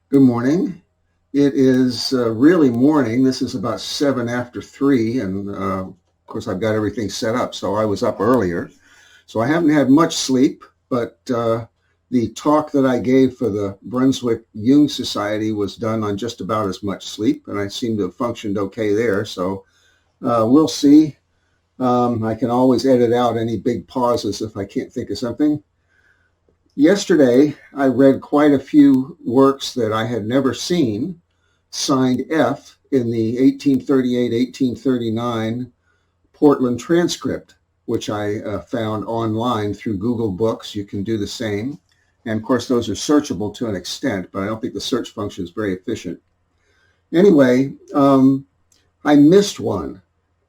Good morning. It is really morning. This is about 7 after 3, and of course, I've got everything set up, so I was up earlier. So I haven't had much sleep, but the talk that I gave for the Brunswick Jung Society was done on just about as much sleep, and I seem to have functioned okay there. So we'll see. I can always edit out any big pauses if I can't think of something. Yesterday, I read quite a few works that I had never seen, signed F in the 1838-1839 Portland Transcript, which I found online through Google Books. You can do the same. And of course, those are searchable to an extent, but I don't think the search function is very efficient. Anyway, I missed one,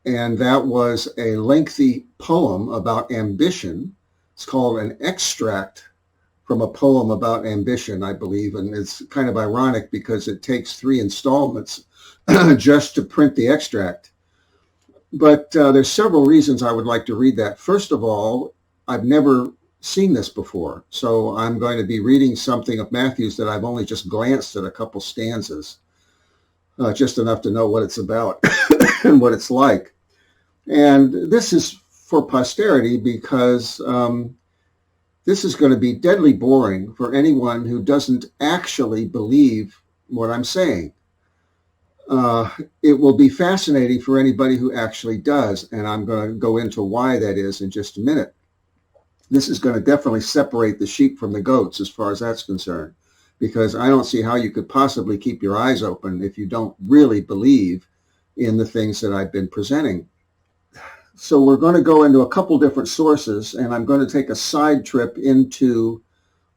and that was a lengthy poem about ambition. It's called An Extract from a Poem about Ambition, I believe. And it's kind of ironic because it takes 3 installments just to print the extract. But there's several reasons I would like to read that. First of all, I've never seen this before. So I'm going to be reading something of Matthew's that I've only just glanced at a couple stanzas, just enough to know what it's about and what it's like. And this is for posterity because this is going to be deadly boring for anyone who doesn't actually believe what I'm saying. It will be fascinating for anybody who actually does, and I'm going to go into why that is in just a minute. This is going to definitely separate the sheep from the goats as far as that's concerned, because I don't see how you could possibly keep your eyes open if you don't really believe in the things that I've been presenting. So we're going to go into a couple different sources, and I'm going to take a side trip into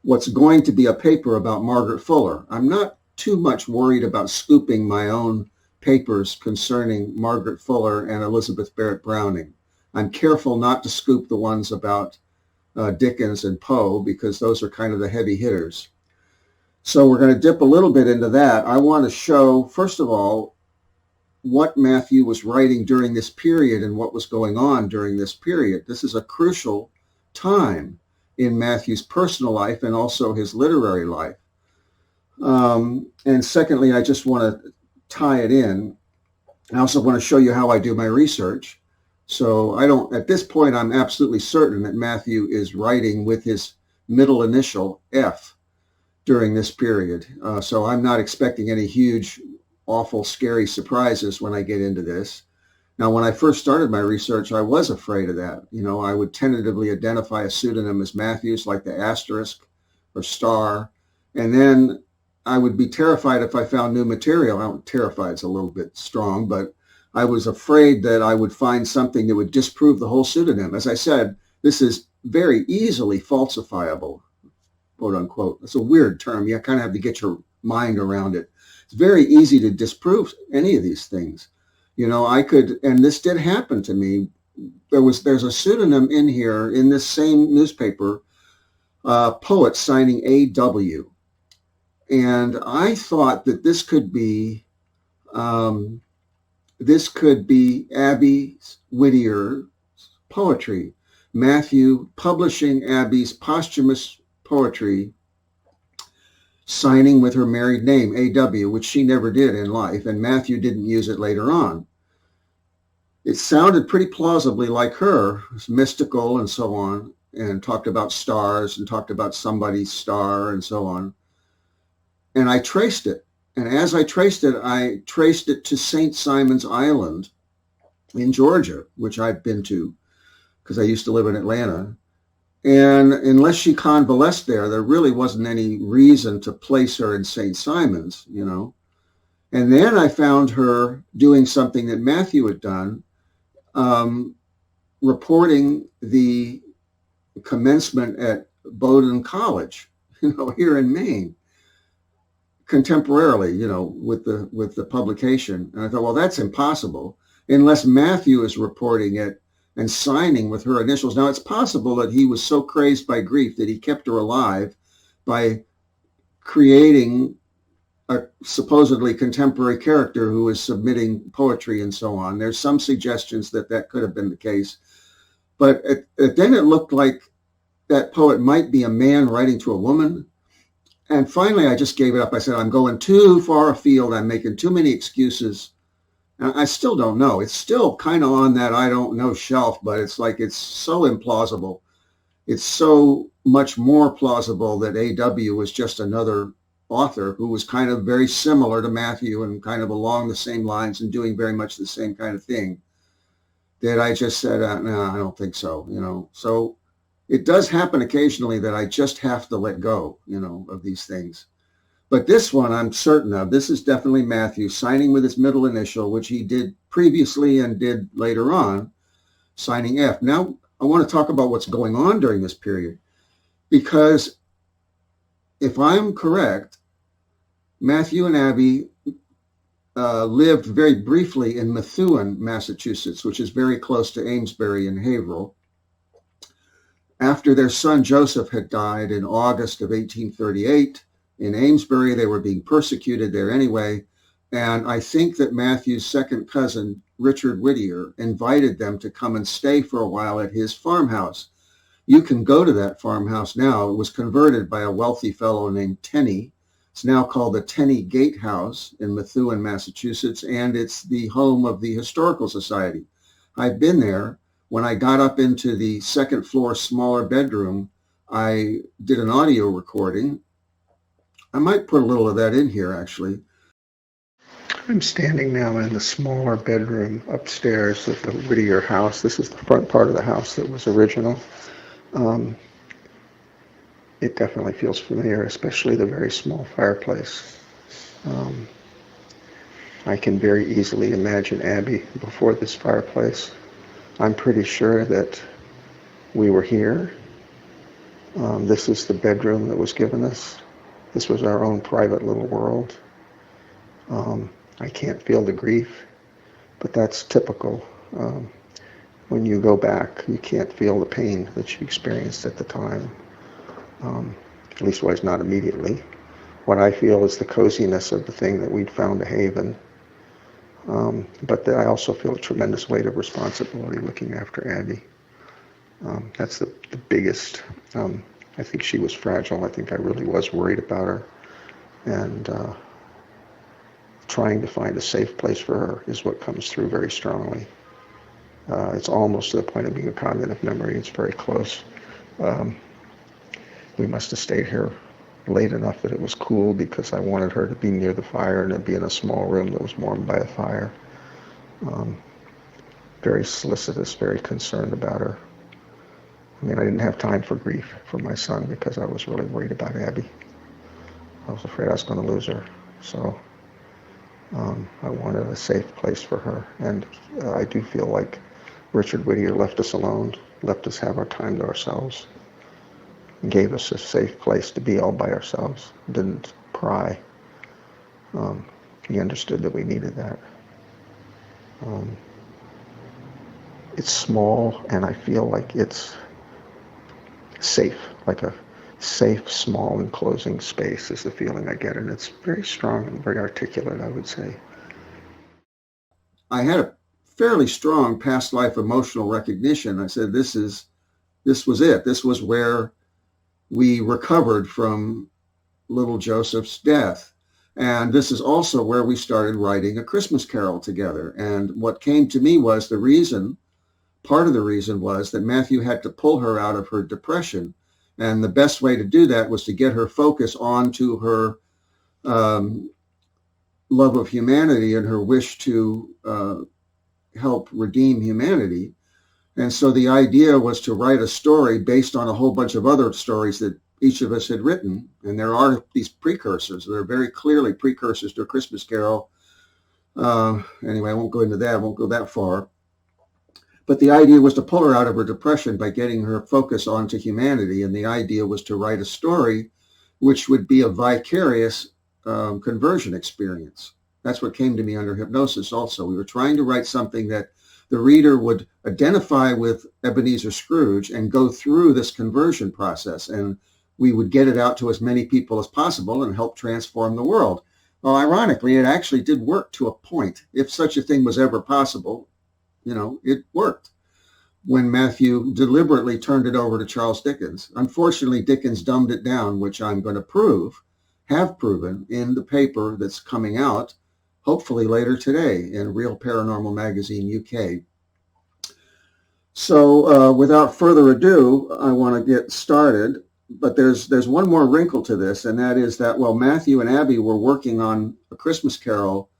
what's going to be a paper about Margaret Fuller. I'm not too much worried about scooping my own papers concerning Margaret Fuller and Elizabeth Barrett Browning. I'm careful not to scoop the ones about Dickens and Poe because those are kind of the heavy hitters. So we're going to dip a little bit into that. I want to show, first of all, what Mathew was writing during this period and what was going on during this period. This is a crucial time in Mathew's personal life and also his literary life. And secondly, I just want to tie it in. I also want to show you how I do my research. So at this point, I'm absolutely certain that Mathew is writing with his middle initial F during this period. So I'm not expecting any huge, awful, scary surprises when I get into this. Now, when I first started my research, I was afraid of that. I would tentatively identify a pseudonym as Matthews, like the asterisk or star, and then I would be terrified if I found new material. Terrified is a little bit strong, but I was afraid that I would find something that would disprove the whole pseudonym. As I said, this is very easily falsifiable, quote unquote. It's a weird term. You kind of have to get your mind around it. It's very easy to disprove any of these things. I could, and this did happen to me. There's a pseudonym in here in this same newspaper, poet signing A.W. And I thought that this could be Abby Whittier's poetry. Mathew publishing Abby's posthumous poetry, signing with her married name, A.W., which she never did in life, and Mathew didn't use it later on. It sounded pretty plausibly like her. It was mystical and so on, and talked about stars and talked about somebody's star and so on. And I traced it. And as I traced it to St. Simon's Island in Georgia, which I've been to because I used to live in Atlanta. And unless she convalesced there really wasn't any reason to place her in St. Simon's, And then I found her doing something that Mathew had done, reporting the commencement at Bowdoin College, here in Maine, contemporarily, with the publication. And I thought, well, that's impossible unless Mathew is reporting it and signing with her initials. Now, it's possible that he was so crazed by grief that he kept her alive by creating a supposedly contemporary character who is submitting poetry and so on. There's some suggestions that could have been the case. But then it looked like that poet might be a man writing to a woman. And finally, I just gave it up. I said, I'm going too far afield. I'm making too many excuses. And I still don't know. It's still kind of on that I don't know shelf, but it's like it's so implausible. It's so much more plausible that A.W. was just another author who was kind of very similar to Mathew and kind of along the same lines and doing very much the same kind of thing, that I just said, no, I don't think so, So it does happen occasionally that I just have to let go, of these things. But this one I'm certain of. This is definitely Mathew signing with his middle initial, which he did previously and did later on, signing F. Now, I want to talk about what's going on during this period, because if I'm correct, Mathew and Abby lived very briefly in Methuen, Massachusetts, which is very close to Amesbury and Haverhill, after their son Joseph had died in August of 1838. In Amesbury, they were being persecuted there anyway, and I think that Mathew's second cousin, Richard Whittier, invited them to come and stay for a while at his farmhouse. You can go to that farmhouse now. It was converted by a wealthy fellow named Tenney. It's now called the Tenney Gatehouse in Methuen, Massachusetts, and it's the home of the Historical Society. I've been there. When I got up into the second floor smaller bedroom, I did an audio recording. I might put a little of that in here, actually. I'm standing now in the smaller bedroom upstairs of the Whittier house. This is the front part of the house that was original. It definitely feels familiar, especially the very small fireplace. I can very easily imagine Abby before this fireplace. I'm pretty sure that we were here. This is the bedroom that was given us. This was our own private little world. I can't feel the grief, but that's typical. When you go back, you can't feel the pain that you experienced at the time. At least was not immediately. What I feel is the coziness of the thing that we'd found a haven. But I also feel a tremendous weight of responsibility looking after Abby. That's the biggest. I think she was fragile. I think I really was worried about her. And trying to find a safe place for her is what comes through very strongly. It's almost to the point of being a cognitive memory. It's very close. We must have stayed here late enough that it was cool because I wanted her to be near the fire and to be in a small room that was warmed by a fire. Very solicitous, very concerned about her. I mean, I didn't have time for grief for my son because I was really worried about Abby. I was afraid I was going to lose her. So I wanted a safe place for her. And I do feel like Richard Whittier left us alone, left us have our time to ourselves, gave us a safe place to be all by ourselves, didn't pry. He understood that we needed that. It's small, and I feel like it's safe, like a safe, small, enclosing space is the feeling I get, and it's very strong and very articulate, I would say. I had a fairly strong past life emotional recognition. I said, this was it. This was where we recovered from little Joseph's death. And this is also where we started writing A Christmas Carol together. And what came to me was part of the reason was that Mathew had to pull her out of her depression. And the best way to do that was to get her focus onto her love of humanity and her wish to help redeem humanity. And so the idea was to write a story based on a whole bunch of other stories that each of us had written. And there are these precursors. They're very clearly precursors to A Christmas Carol. Anyway, I won't go into that. I won't go that far. But the idea was to pull her out of her depression by getting her focus onto humanity. And the idea was to write a story which would be a vicarious conversion experience. That's what came to me under hypnosis also. We were trying to write something that the reader would identify with Ebenezer Scrooge and go through this conversion process. And we would get it out to as many people as possible and help transform the world. Well, ironically, it actually did work to a point. If such a thing was ever possible, it worked. When Mathew deliberately turned it over to Charles Dickens. Unfortunately, Dickens dumbed it down, which I'm going to prove. have proven in the paper that's coming out, hopefully later today, in Real Paranormal Magazine UK. So without further ado, I want to get started. But there's one more wrinkle to this, and that is that, well, Matthew and Abby were working on A Christmas Carol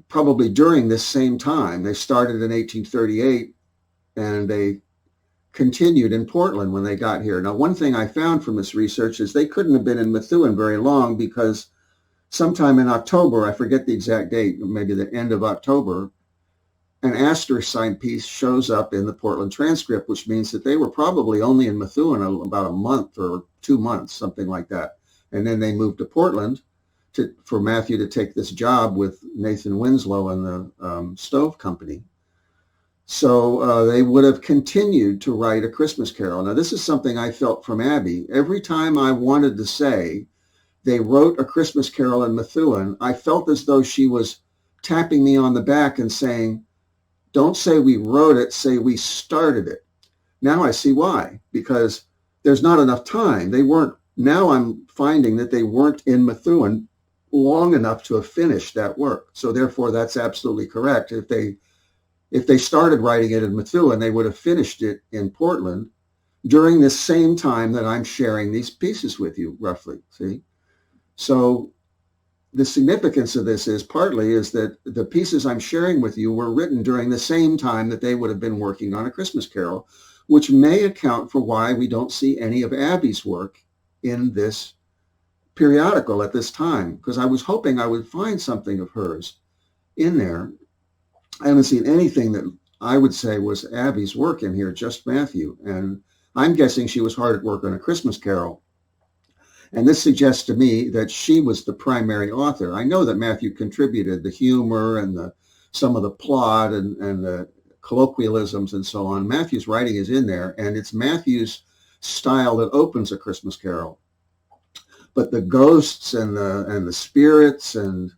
probably during this same time. They started in 1838, and they continued in Portland when they got here. Now, one thing I found from this research is they couldn't have been in Methuen very long, because sometime in October, I forget the exact date, maybe the end of October, an asterisk sign piece shows up in the Portland Transcript, which means that they were probably only in Methuen about a month or 2 months, something like that. And then they moved to Portland for Matthew to take this job with Nathan Winslow and the Stove Company. So they would have continued to write A Christmas Carol. Now, this is something I felt from Abby. Every time I wanted to say they wrote A Christmas Carol in Methuen, I felt as though she was tapping me on the back and saying, don't say we wrote it, say we started it. Now I see why, because there's not enough time. Now I'm finding that they weren't in Methuen long enough to have finished that work. So therefore, that's absolutely correct. If they started writing it in Methuen, they would have finished it in Portland during the same time that I'm sharing these pieces with you, roughly, see? So the significance of this is that the pieces I'm sharing with you were written during the same time that they would have been working on A Christmas Carol, which may account for why we don't see any of Abby's work in this periodical at this time, because I was hoping I would find something of hers in there. I haven't seen anything that I would say was Abby's work in here, just Matthew. And I'm guessing she was hard at work on A Christmas Carol. And this suggests to me that she was the primary author. I know that Matthew contributed the humor and some of the plot and the colloquialisms and so on. Matthew's writing is in there, and it's Matthew's style that opens A Christmas Carol. But the ghosts and the spirits and,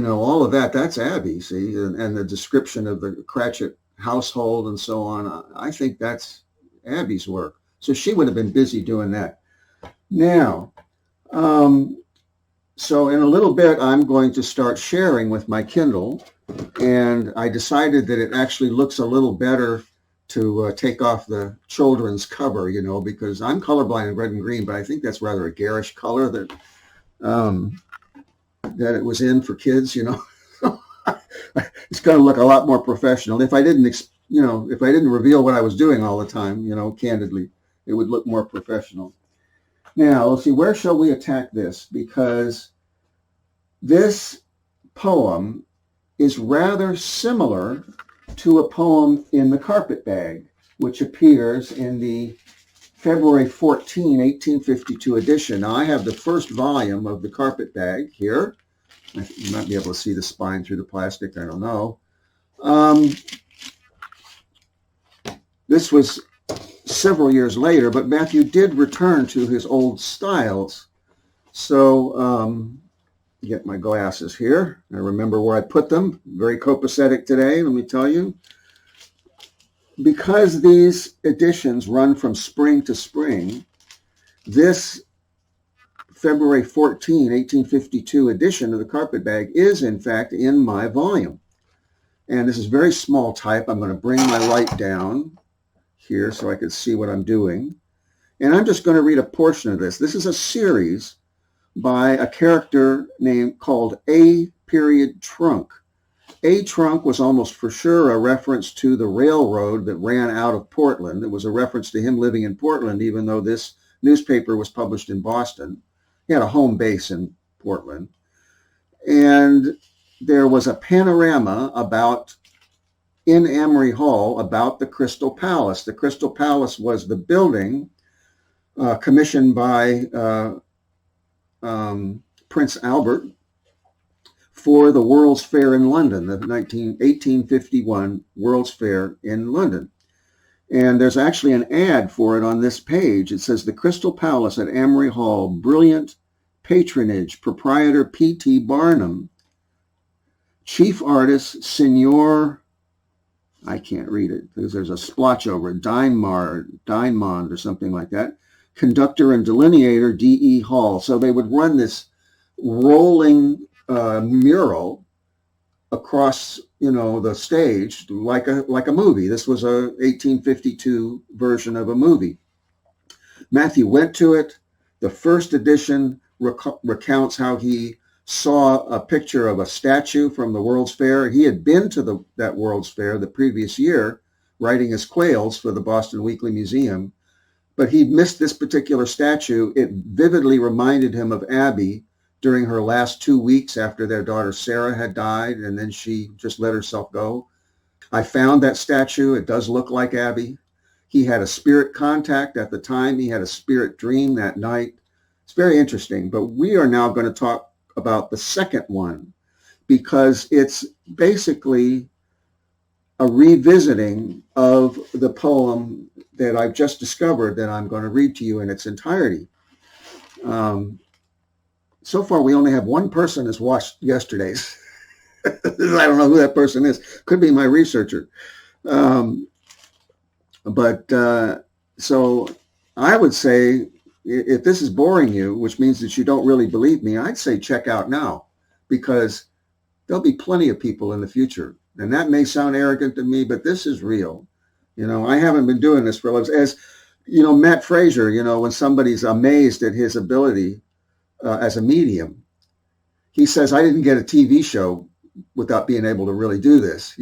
all of that, that's Abby, see? And the description of the Cratchit household and so on, I think that's Abby's work. So she would have been busy doing that. Now, so in a little bit, I'm going to start sharing with my Kindle, and I decided that it actually looks a little better to take off the children's cover, because I'm colorblind in red and green, but I think that's rather a garish color that it was in for kids, It's going to look a lot more professional. If I didn't, if I didn't reveal what I was doing all the time, candidly, it would look more professional. Now, let's see, where shall we attack this? Because this poem is rather similar to a poem in The Carpetbag, which appears in the February 14, 1852 edition. Now, I have the first volume of The Carpetbag here. You might be able to see the spine through the plastic, I don't know. This was several years later, but Matthew did return to his old styles. So, get my glasses here. I remember where I put them. Very copacetic today, let me tell you. Because these editions run from spring to spring, this February 14, 1852 edition of The Carpetbag is, in fact, in my volume. And this is very small type. I'm going to bring my light down here so I can see what I'm doing. And I'm just going to read a portion of this. This is a series by a character called A. Trunk. A. Trunk was almost for sure a reference to the railroad that ran out of Portland. It was a reference to him living in Portland, even though this newspaper was published in Boston. He had a home base in Portland. And there was a panorama in Amory Hall about the Crystal Palace. The Crystal Palace was the building commissioned by Prince Albert for the World's Fair in London, the 1851 World's Fair in London. And there's actually an ad for it on this page. It says, "The Crystal Palace at Amory Hall, brilliant patronage, proprietor P.T. Barnum, chief artist, Signor," I can't read it because there's a splotch over it, Dinemond or something like that, conductor and delineator D.E. Hall. So they would run this rolling mural across, the stage like a movie. This was a 1852 version of a movie. Mathew went to it. The first edition recounts how he saw a picture of a statue from the World's Fair. He had been to that World's Fair the previous year, writing his quails for the Boston Weekly Museum, but he missed this particular statue. It vividly reminded him of Abby during her last 2 weeks after their daughter Sarah had died, and then she just let herself go. I found that statue. It does look like Abby. He had a spirit contact at the time. He had a spirit dream that night. It's very interesting, but we are now going to talk about the second one because it's basically a revisiting of the poem that I've just discovered that I'm going to read to you in its entirety. So far, we only have one person has watched yesterday's. I don't know who that person is. Could be my researcher. So I would say, if this is boring you, which means that you don't really believe me, I'd say check out now, because there'll be plenty of people in the future. And that may sound arrogant to me, but this is real. I haven't been doing this for as Matt Fraser, when somebody's amazed at his ability as a medium, he says, I didn't get a TV show without being able to really do this.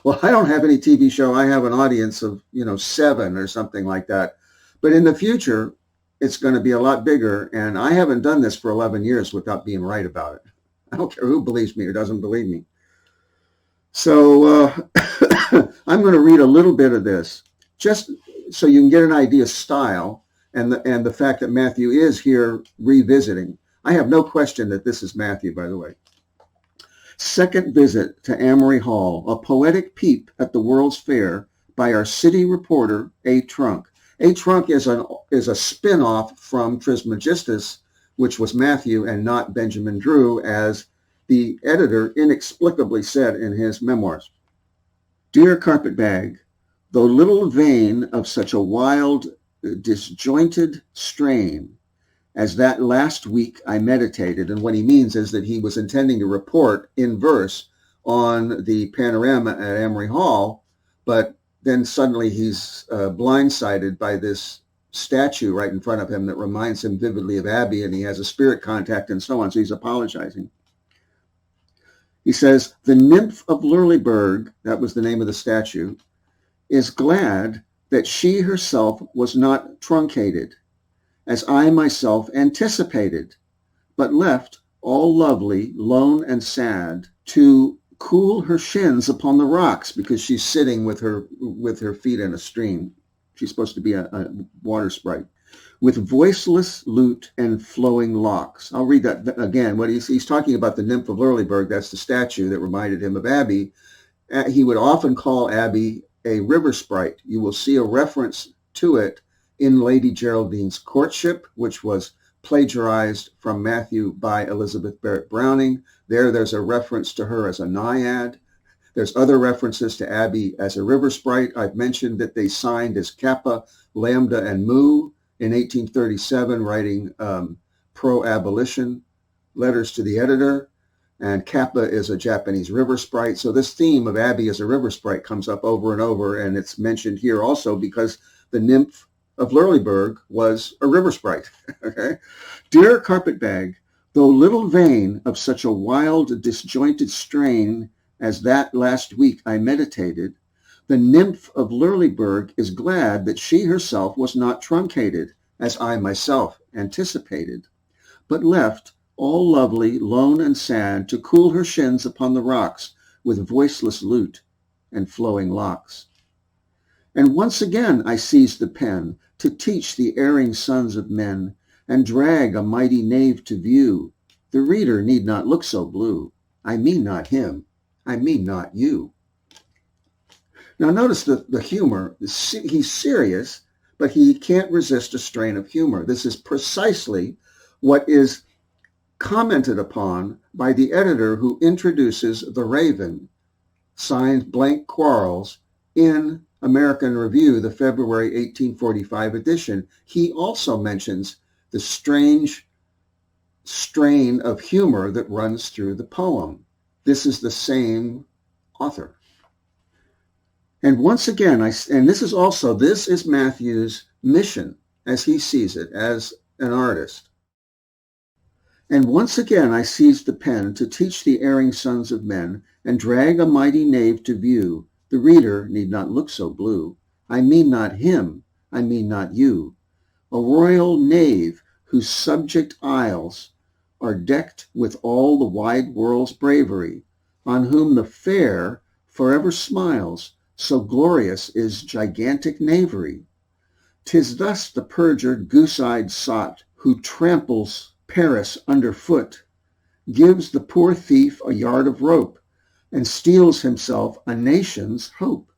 Well, I don't have any TV show. I have an audience of, 7 or something like that. But in the future, it's going to be a lot bigger. And I haven't done this for 11 years without being right about it. I don't care who believes me or doesn't believe me. So I'm going to read a little bit of this just so you can get an idea of style and the fact that Mathew is here revisiting. I have no question that this is Mathew, by the way. Second visit to Amory Hall, a poetic peep at the World's Fair by our city reporter, A. Trunk. A. Trunk is a spin-off from Trismegistus, which was Mathew and not Benjamin Drew, as the editor inexplicably said in his memoirs. Dear Carpetbag, though little vain of such a wild, disjointed strain, as that last week I meditated, and what he means is that he was intending to report in verse on the panorama at Amory Hall, but then suddenly he's blindsided by this statue right in front of him that reminds him vividly of Abby, and he has a spirit contact and so on, so he's apologizing. He says, the nymph of Lurlyburg, that was the name of the statue, is glad that she herself was not truncated, as I myself anticipated, but left all lovely, lone and sad, to cool her shins upon the rocks, because she's sitting with her feet in a stream. She's supposed to be a water sprite. With voiceless lute and flowing locks. I'll read that again. What he's talking about the nymph of Lurlyburg, that's the statue that reminded him of Abby. He would often call Abby a river sprite. You will see a reference to it in Lady Geraldine's Courtship, which was plagiarized from Mathew by Elizabeth Barrett Browning. There's a reference to her as a naiad. There's other references to Abby as a river sprite. I've mentioned that they signed as Kappa, Lambda, and Mu in 1837, writing pro-abolition letters to the editor. And Kappa is a Japanese river sprite. So this theme of Abby as a river sprite comes up over and over, and it's mentioned here also because the nymph of Lurlyburg was a river sprite. Okay, dear Carpetbag, though little vain of such a wild, disjointed strain as that last week I meditated, the nymph of Lurlyburg is glad that she herself was not truncated, as I myself anticipated, but left all lovely, lone and sad, to cool her shins upon the rocks with voiceless lute and flowing locks. And once again I seized the pen to teach the erring sons of men and drag a mighty knave to view. The reader need not look so blue. I mean not him. I mean not you. Now notice the humor. He's serious, but he can't resist a strain of humor. This is precisely what is commented upon by the editor who introduces The Raven, signed Blank Quarles, in American Review, the February 1845 edition, he also mentions the strange strain of humor that runs through the poem. This is the same author. And once again, this is Mathew's mission as he sees it as an artist. And once again I seized the pen to teach the erring sons of men and drag a mighty knave to view. The reader need not look so blue. I mean not him, I mean not you. A royal knave whose subject isles are decked with all the wide world's bravery, on whom the fair forever smiles, so glorious is gigantic knavery. 'Tis thus the perjured goose-eyed sot, who tramples Paris underfoot, gives the poor thief a yard of rope, and steals himself a nation's hope.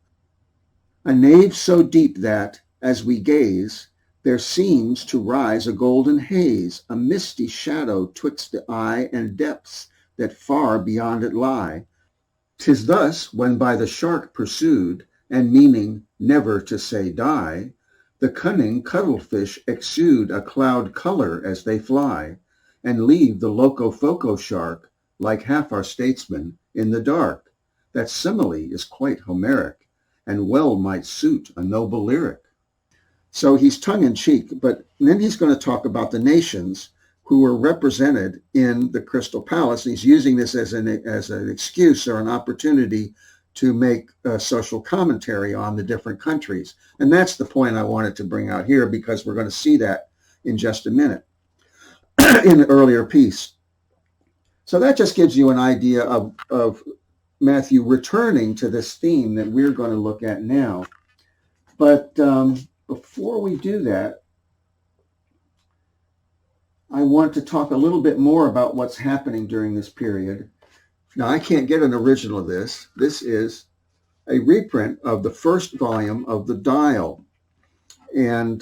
A knave so deep that, as we gaze, there seems to rise a golden haze, a misty shadow twixt the eye and depths that far beyond it lie. 'Tis thus, when by the shark pursued, and meaning never to say die, the cunning cuttlefish exude a cloud color as they fly, and leave the loco-foco shark, like half our statesmen, in the dark. That simile is quite Homeric, and well might suit a noble lyric. So he's tongue-in-cheek, but then he's going to talk about the nations who were represented in the Crystal Palace. He's using this as an excuse or an opportunity to make a social commentary on the different countries. And that's the point I wanted to bring out here, because we're going to see that in just a minute in the earlier piece. So that just gives you an idea of Mathew returning to this theme that we're going to look at now. But before we do that, I want to talk a little bit more about what's happening during this period. Now, I can't get an original of this. This is a reprint of the first volume of The Dial. And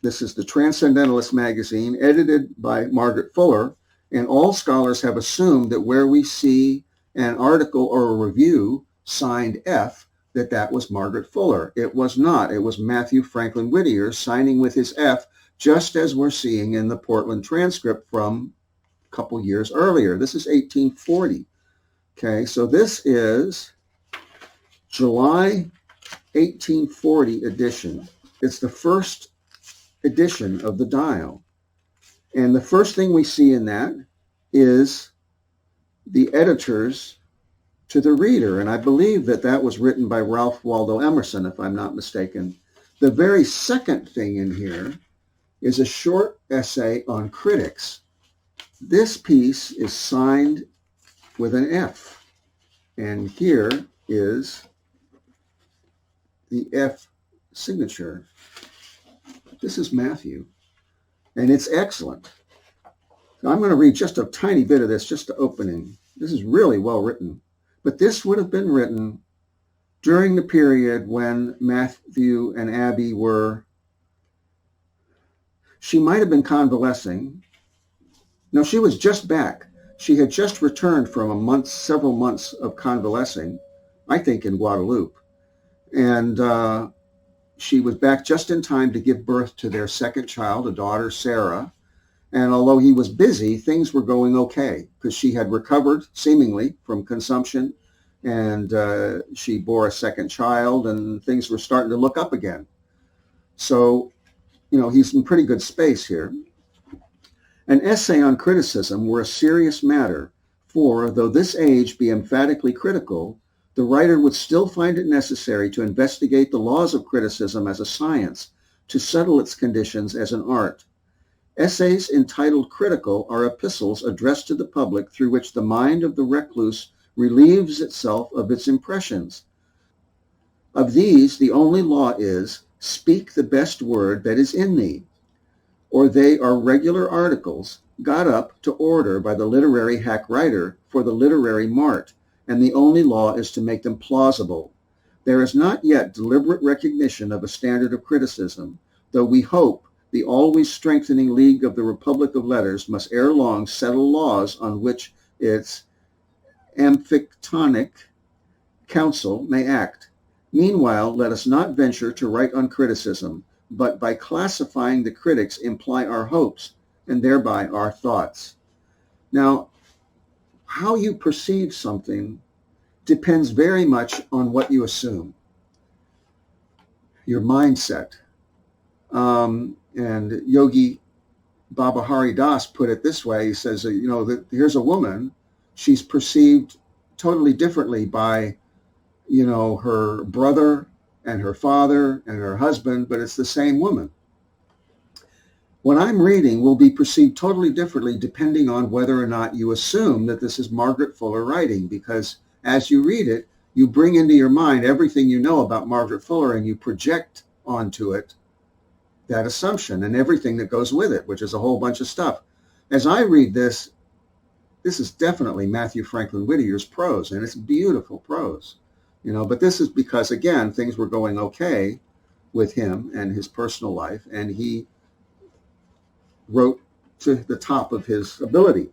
this is the Transcendentalist magazine, edited by Margaret Fuller. And all scholars have assumed that where we see an article or a review signed F, that was Margaret Fuller. It was not. It was Mathew Franklin Whittier signing with his F, just as we're seeing in the Portland Transcript from a couple years earlier. This is 1840. Okay, so this is July 1840 edition. It's the first edition of The Dial. And the first thing we see in that is the editors to the reader. And I believe that was written by Ralph Waldo Emerson, if I'm not mistaken. The very second thing in here is a short essay on critics. This piece is signed with an F. And here is the F signature. This is Mathew. And it's excellent. So I'm going to read just a tiny bit of this, just the opening. This is really well written. But this would have been written during the period when Mathew and Abby she might have been convalescing. No, she was just back. She had just returned from several months of convalescing, I think in Guadeloupe. And she was back just in time to give birth to their second child, a daughter, Sarah. And although he was busy, things were going okay because she had recovered seemingly from consumption, and she bore a second child, and things were starting to look up again. So, he's in pretty good space here. An essay on criticism were a serious matter, for though this age be emphatically critical, the writer would still find it necessary to investigate the laws of criticism as a science, to settle its conditions as an art. Essays entitled Critical are epistles addressed to the public through which the mind of the recluse relieves itself of its impressions. Of these, the only law is, speak the best word that is in thee. Or they are regular articles got up to order by the literary hack writer for the literary mart, and the only law is to make them plausible. There is not yet deliberate recognition of a standard of criticism, though we hope the always strengthening League of the Republic of Letters must ere long settle laws on which its amphictonic council may act. Meanwhile, let us not venture to write on criticism, but by classifying the critics imply our hopes and thereby our thoughts. Now, how you perceive something depends very much on what you assume, your mindset. And Yogi Baba Hari Das put it this way. He says, that here's a woman, she's perceived totally differently by, her brother and her father and her husband, but it's the same woman. What I'm reading will be perceived totally differently depending on whether or not you assume that this is Margaret Fuller writing, because as you read it, you bring into your mind everything you know about Margaret Fuller and you project onto it that assumption and everything that goes with it, which is a whole bunch of stuff. As I read this is definitely Mathew Franklin Whittier's prose, and it's beautiful prose, but this is because, again, things were going okay with him and his personal life, and he wrote to the top of his ability.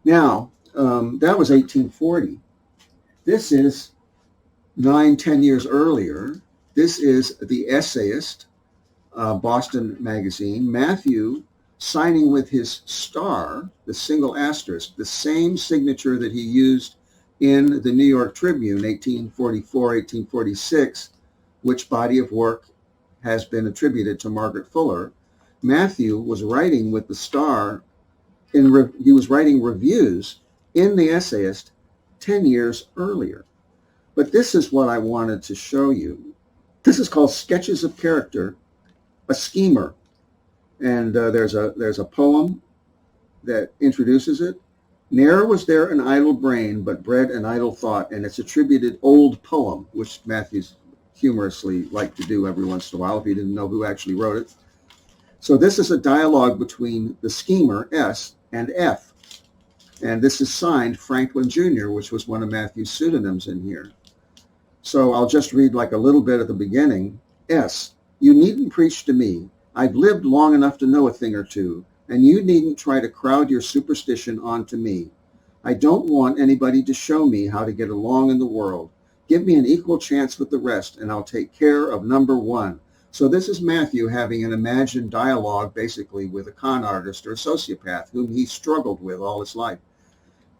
Now, that was 1840. This is 9-10 years earlier. This is The Essayist, Boston magazine. Matthew signing with his star, the single asterisk, the same signature that he used in the New York Tribune, 1844, 1846, which body of work has been attributed to Margaret Fuller. Matthew was writing with the star, he was writing reviews in The Essayist 10 years earlier. But this is what I wanted to show you. This is called Sketches of Character, a Schemer. And there's a poem that introduces it. Ne'er was there an idle brain, but bred an idle thought, and it's attributed old poem, which Matthew's humorously liked to do every once in a while if he didn't know who actually wrote it. So this is a dialogue between the schemer, S, and F. And this is signed Franklin Jr., which was one of Matthew's pseudonyms in here. So I'll just read like a little bit at the beginning. S, you needn't preach to me. I've lived long enough to know a thing or two, and you needn't try to crowd your superstition onto me. I don't want anybody to show me how to get along in the world. Give me an equal chance with the rest, and I'll take care of number one. So this is Matthew having an imagined dialogue basically with a con artist or a sociopath whom he struggled with all his life.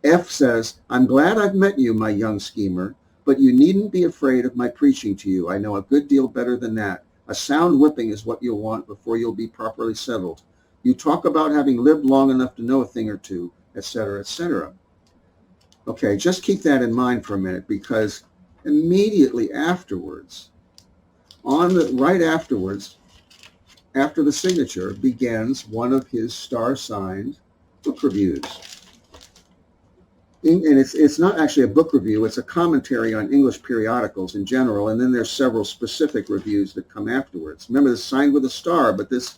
F says, I'm glad I've met you, my young schemer, but you needn't be afraid of my preaching to you. I know a good deal better than that. A sound whipping is what you'll want before you'll be properly settled. You talk about having lived long enough to know a thing or two, etc., etc. Okay, just keep that in mind for a minute, because immediately afterwards, right afterwards, after the signature, begins one of his star-signed book reviews. And it's not actually a book review, it's a commentary on English periodicals in general, and then there's several specific reviews that come afterwards. Remember, it's signed with a star, but this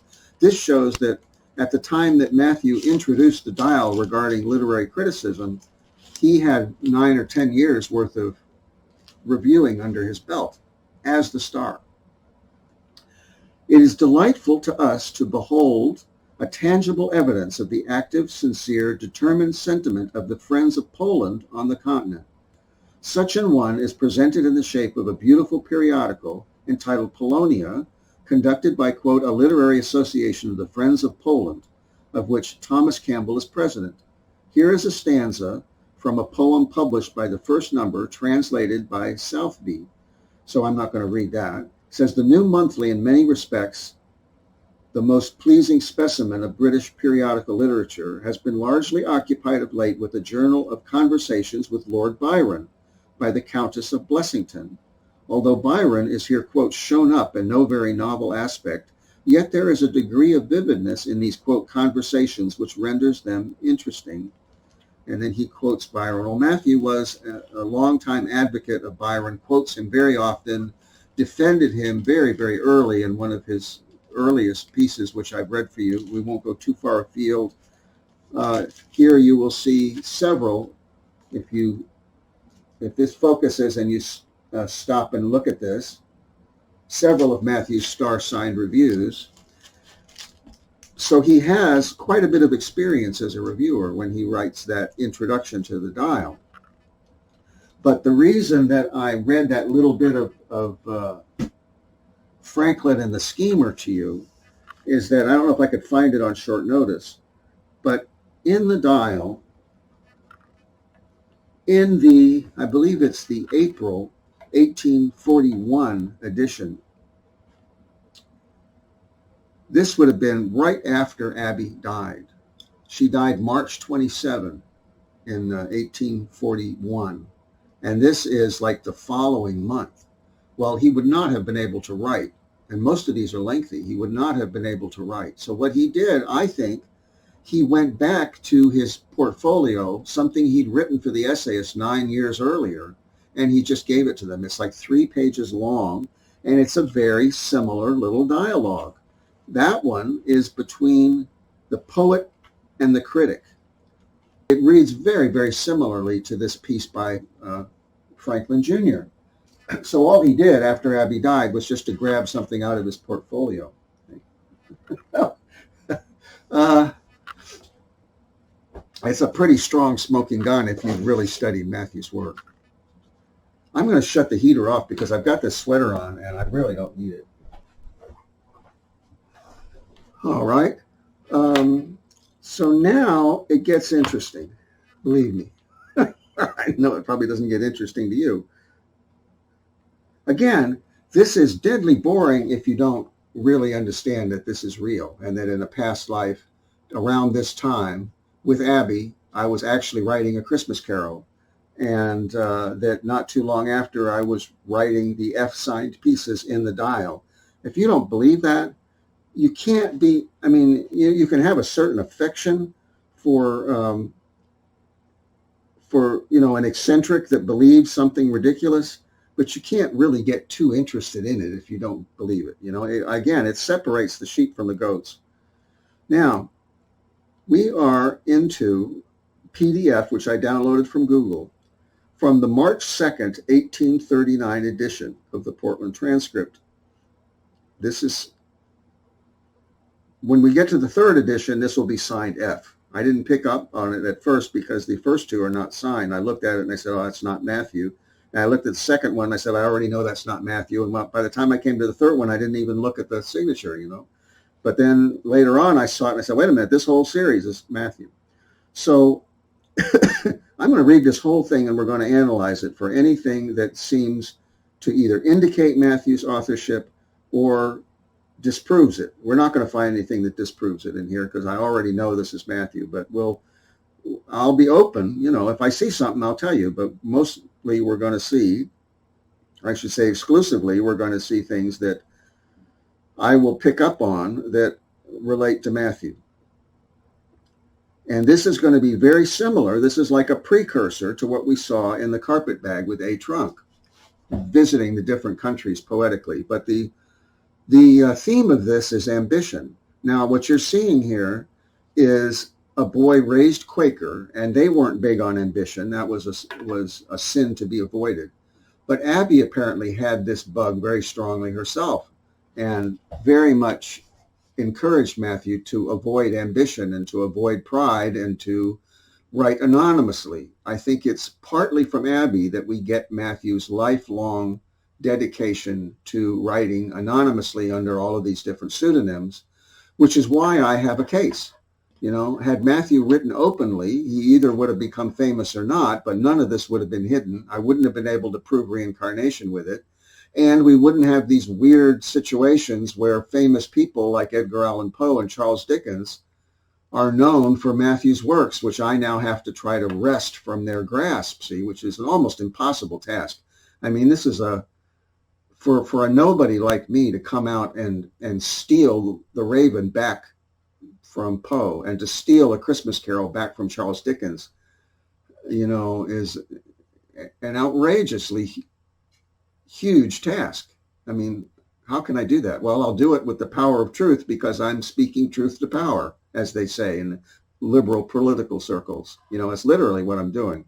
shows that at the time that Matthew introduced the dial regarding literary criticism, he had 9 or 10 years worth of reviewing under his belt as the star. It is delightful to us to behold a tangible evidence of the active, sincere, determined sentiment of the friends of Poland on the continent. Such an one is presented in the shape of a beautiful periodical entitled Polonia, conducted by, quote, a literary association of the Friends of Poland, of which Thomas Campbell is president. Here is a stanza from a poem published by the first number, translated by Southby. So I'm not going to read that. It says, the new monthly in many respects, the most pleasing specimen of British periodical literature, has been largely occupied of late with a journal of conversations with Lord Byron by the Countess of Blessington. Although Byron is here, quote, shown up in no very novel aspect, yet there is a degree of vividness in these, quote, conversations which renders them interesting. And then he quotes Byron. Well, Matthew was a longtime advocate of Byron, quotes him very often, defended him very, very early in one of his earliest pieces, which I've read for you. We won't go too far afield. Here you will see several, if this focuses and you stop and look at this, several of Matthew's star-signed reviews. So he has quite a bit of experience as a reviewer when he writes that introduction to the dial. But the reason that I read that little bit of Franklin and the Schemer to you is that I don't know if I could find it on short notice, but in the dial, in the, I believe it's the April 1841 edition, this would have been right after Abby died. She died March 27 in 1841. And this is like the following month. Well, he would not have been able to write. And most of these are lengthy. He would not have been able to write. So what he did, I think, he went back to his portfolio, something he'd written for the essayists 9 years earlier, and he just gave it to them. It's like 3 pages long, and it's a very similar little dialogue. That one is between the poet and the critic. It reads very, very similarly to this piece by Franklin Jr. So all he did after Abby died was just to grab something out of his portfolio. It's a pretty strong smoking gun if you've really studied Mathew's work. I'm going to shut the heater off because I've got this sweater on and I really don't need it. All right. So now it gets interesting. Believe me. I know it probably doesn't get interesting to you. Again, this is deadly boring if you don't really understand that this is real and that in a past life around this time with Abby, I was actually writing A Christmas Carol, and that not too long after I was writing the F-signed pieces in the dial. If you don't believe that, you can't be, I mean, you can have a certain affection for an eccentric that believes something ridiculous, but you can't really get too interested in it if you don't believe it. Again, it separates the sheep from the goats. Now, we are into PDF, which I downloaded from Google, from the March 2nd, 1839 edition of the Portland Transcript. This is, when we get to the 3rd edition, this will be signed F. I didn't pick up on it at first because the first 2 are not signed. I looked at it and I said, oh, that's not Mathew. And I looked at the second one and I said, I already know that's not Mathew. And by the time I came to the 3rd one, I didn't even look at the signature, But then later on, I saw it and I said, wait a minute, this whole series is Mathew. So I'm going to read this whole thing and we're going to analyze it for anything that seems to either indicate Mathew's authorship or disproves it. We're not going to find anything that disproves it in here because I already know this is Mathew, but I'll be open. If I see something, I'll tell you, but mostly we're going to see, I should say exclusively, we're going to see things that I will pick up on that relate to Mathew. And this is going to be very similar. This is like a precursor to what we saw in the carpet bag with A. Trunk, visiting the different countries poetically. But the theme of this is ambition. Now, what you're seeing here is a boy raised Quaker, and they weren't big on ambition. That was a sin to be avoided. But Abby apparently had this bug very strongly herself and very much encouraged Mathew to avoid ambition and to avoid pride and to write anonymously. I think it's partly from Abby that we get Mathew's lifelong dedication to writing anonymously under all of these different pseudonyms, which is why I have a case. Had Mathew written openly, he either would have become famous or not, but none of this would have been hidden. I wouldn't have been able to prove reincarnation with it. And we wouldn't have these weird situations where famous people like Edgar Allan Poe and Charles Dickens are known for Mathew's works, which I now have to try to wrest from their grasp, which is an almost impossible task. I mean, this is for a nobody like me to come out and steal The Raven back from Poe and to steal A Christmas Carol back from Charles Dickens, is an outrageously huge task. I mean, how can I do that? Well, I'll do it with the power of truth because I'm speaking truth to power, as they say in liberal political circles. It's literally what I'm doing.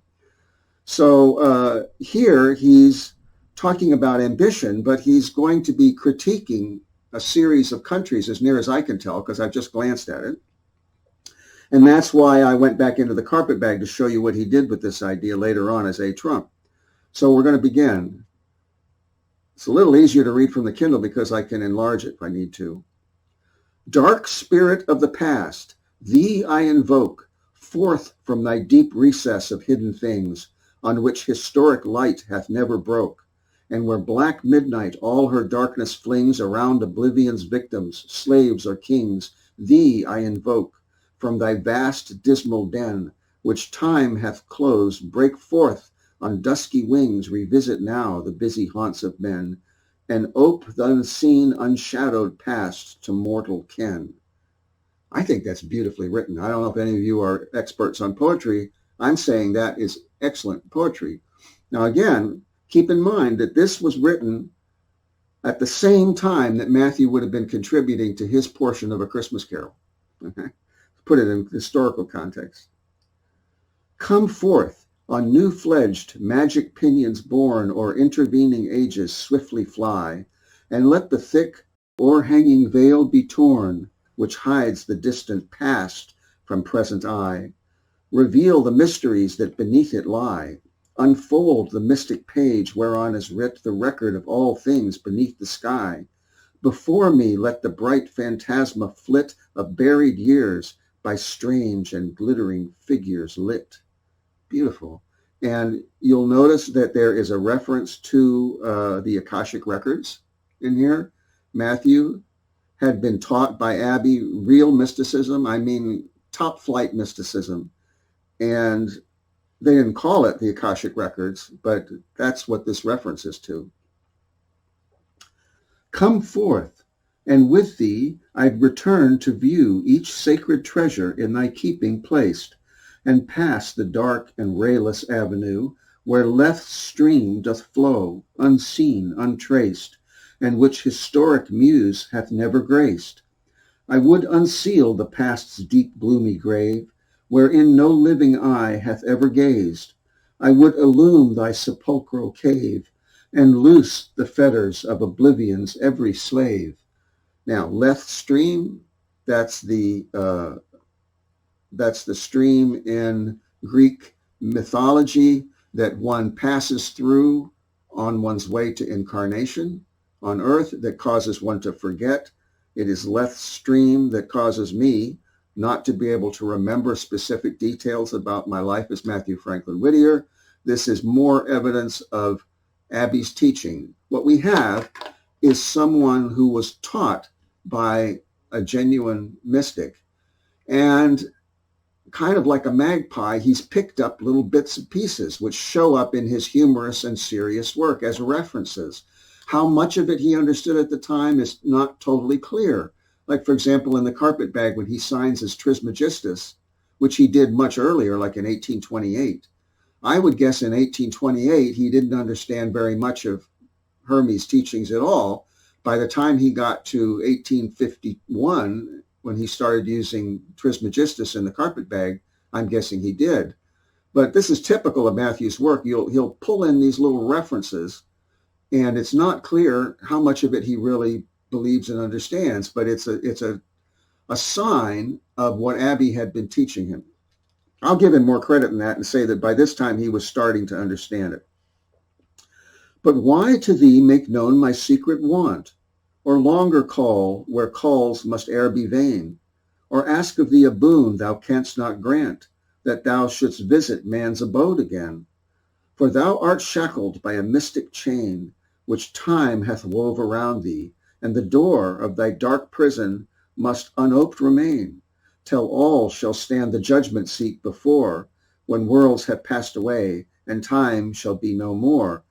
So here he's talking about ambition, but he's going to be critiquing a series of countries as near as I can tell because I've just glanced at it. And that's why I went back into the carpet bag to show you what he did with this idea later on as A. Trump. So we're going to begin. It's a little easier to read from the Kindle because I can enlarge it if I need to. Dark spirit of the past, thee I invoke, forth from thy deep recess of hidden things, on which historic light hath never broke, and where black midnight all her darkness flings around oblivion's victims, slaves or kings, thee I invoke, from thy vast dismal den, which time hath closed, break forth on dusky wings, revisit now the busy haunts of men, and ope the unseen, unshadowed past to mortal ken. I think that's beautifully written. I don't know if any of you are experts on poetry. I'm saying that is excellent poetry. Now, again, keep in mind that this was written at the same time that Matthew would have been contributing to his portion of A Christmas Carol. Okay? Put it in historical context. Come forth, on new-fledged magic pinions borne, or intervening ages swiftly fly, and let the thick o'erhanging veil be torn, which hides the distant past from present eye. Reveal the mysteries that beneath it lie. Unfold the mystic page whereon is writ the record of all things beneath the sky. Before me let the bright phantasma flit of buried years by strange and glittering figures lit. Beautiful. And you'll notice that there is a reference to the Akashic records in here. Matthew had been taught by Abby real mysticism, I mean top flight mysticism. And they didn't call it the Akashic records, but that's what this reference is to. Come forth, and with thee I'd return to view each sacred treasure in thy keeping placed, and pass the dark and rayless avenue where Leth's stream doth flow, unseen, untraced, and which historic muse hath never graced. I would unseal the past's deep gloomy grave, wherein no living eye hath ever gazed. I would illume thy sepulchral cave, and loose the fetters of oblivion's every slave. Now, Leth's stream, that's the stream in Greek mythology that one passes through on one's way to incarnation on earth that causes one to forget. It is Leth's stream that causes me not to be able to remember specific details about my life as Mathew Franklin Whittier. This is more evidence of Abby's teaching. What we have is someone who was taught by a genuine mystic, and kind of like a magpie, he's picked up little bits and pieces which show up in his humorous and serious work as references. How much of it he understood at the time is not totally clear. Like, for example, in the Carpetbag, when he signs as Trismegistus, which he did much earlier, like in 1828. I would guess in 1828, he didn't understand very much of Hermes' teachings at all. By the time he got to 1851, when he started using Trismegistus in the Carpetbag, I'm guessing he did. But this is typical of Matthew's work. He'll pull in these little references, and it's not clear how much of it he really believes and understands, but it's a sign of what Abby had been teaching him. I'll give him more credit than that and say that by this time he was starting to understand it. But why to thee make known my secret want, or longer call where calls must e'er be vain, or ask of thee a boon thou canst not grant, that thou shouldst visit man's abode again? For thou art shackled by a mystic chain, which time hath wove around thee, and the door of thy dark prison must unoped remain, till all shall stand the judgment seat before, when worlds have passed away, and time shall be no more.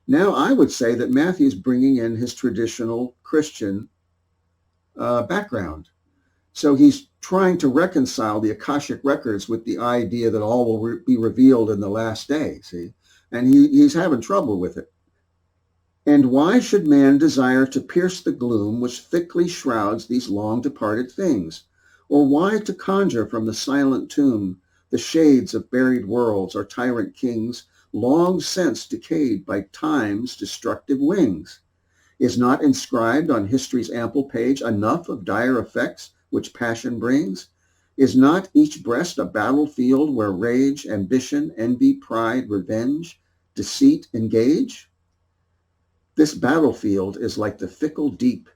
Now, I would say that Matthew's bringing in his traditional Christian background. So he's trying to reconcile the Akashic records with the idea that all will be revealed in the last day, see? And he's having trouble with it. And why should man desire to pierce the gloom which thickly shrouds these long departed things? Or why to conjure from the silent tomb the shades of buried worlds or tyrant kings long since decayed by time's destructive wings? Is not inscribed on history's ample page enough of dire effects which passion brings? Is not each breast a battlefield where rage, ambition, envy, pride, revenge deceit engage? This battlefield is like the fickle deep,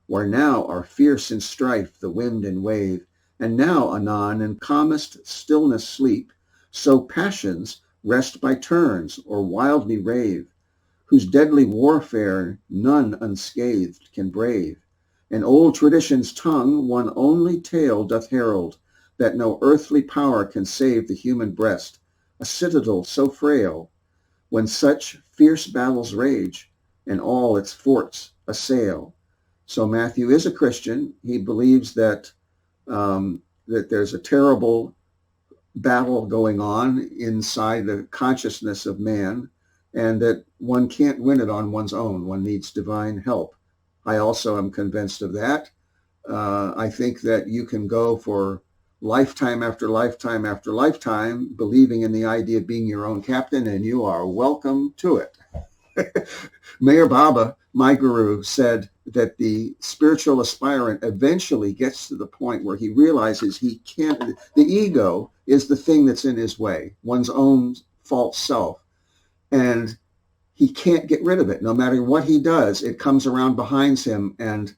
where now are fierce in strife the wind and wave, and now anon in calmest stillness sleep, so passions rest by turns or wildly rave, whose deadly warfare none unscathed can brave. And old tradition's tongue one only tale doth herald, that no earthly power can save the human breast, a citadel so frail, when such fierce battles rage, and all its forts assail. So Mathew is a Christian. He believes that that there's a terrible battle going on inside the consciousness of man, and that one can't win it on one's own. One needs divine help. I also am convinced of that. I think that you can go for lifetime after lifetime after lifetime believing in the idea of being your own captain, and you are welcome to it. Mayor Baba, my guru, said that the spiritual aspirant eventually gets to the point where he realizes he can't, the ego is the thing that's in his way, one's own false self. And he can't get rid of it. No matter what he does, it comes around behind him and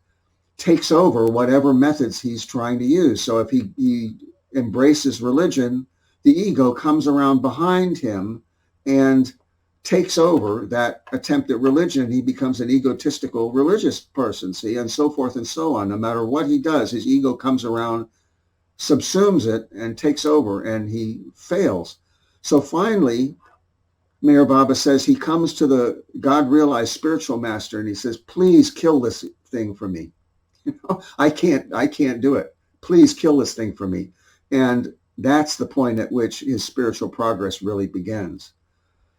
takes over whatever methods he's trying to use. So if he embraces religion, the ego comes around behind him and takes over that attempt at religion. He becomes an egotistical religious person, see, and so forth and so on. No matter what he does, his ego comes around, subsumes it, and takes over, and he fails. So finally, Mayor Baba says he comes to the God-realized spiritual master, and he says, please kill this thing for me. I can't do it. Please kill this thing for me. And that's the point at which his spiritual progress really begins.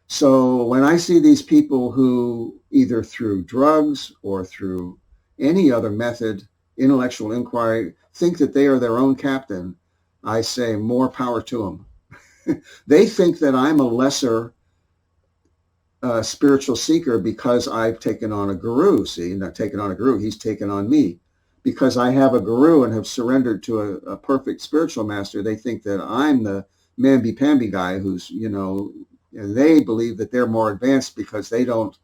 So when I see these people who either through drugs or through any other method, intellectual inquiry, think that they are their own captain, I say more power to them. They think that I'm a lesser spiritual seeker because I've taken on a guru. See, not taken on a guru, he's taken on me. Because I have a guru and have surrendered to a perfect spiritual master, they think that I'm the mamby-pamby guy who's, and they believe that they're more advanced because they don't,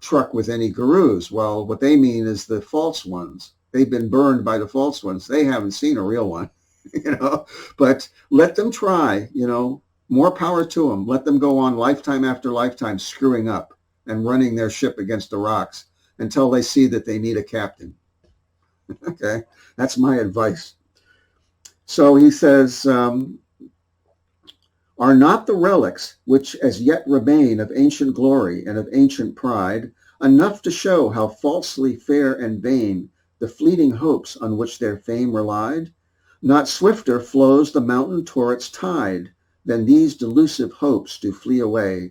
truck with any gurus. Well, what they mean is the false ones. They've been burned by the false ones. They haven't seen a real one, but let them try, more power to them. Let them go on lifetime after lifetime screwing up and running their ship against the rocks until they see that they need a captain. Okay, that's my advice. So he says, are not the relics which as yet remain of ancient glory and of ancient pride enough to show how falsely fair and vain the fleeting hopes on which their fame relied? Not swifter flows the mountain torrent's tide than these delusive hopes do flee away.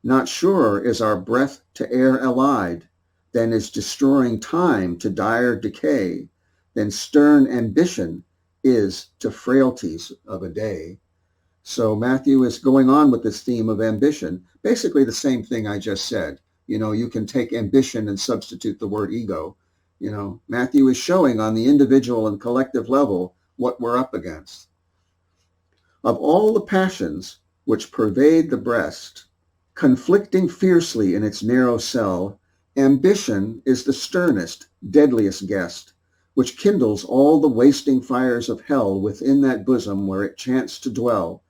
Not surer is our breath to air allied than is destroying time to dire decay, than stern ambition is to frailties of a day. So Mathew is going on with this theme of ambition, basically the same thing I just said. You can take ambition and substitute the word ego. Mathew is showing on the individual and collective level what we're up against. Of all the passions which pervade the breast, conflicting fiercely in its narrow cell, ambition is the sternest, deadliest guest, which kindles all the wasting fires of hell within that bosom where it chanced to dwell.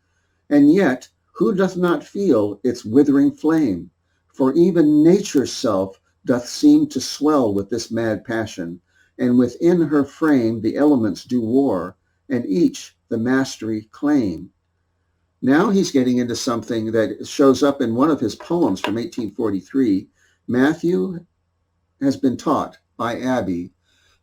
And yet, who doth not feel its withering flame? For even nature's self doth seem to swell with this mad passion, and within her frame the elements do war, and each the mastery claim. Now he's getting into something that shows up in one of his poems from 1843. Mathew has been taught by Abbey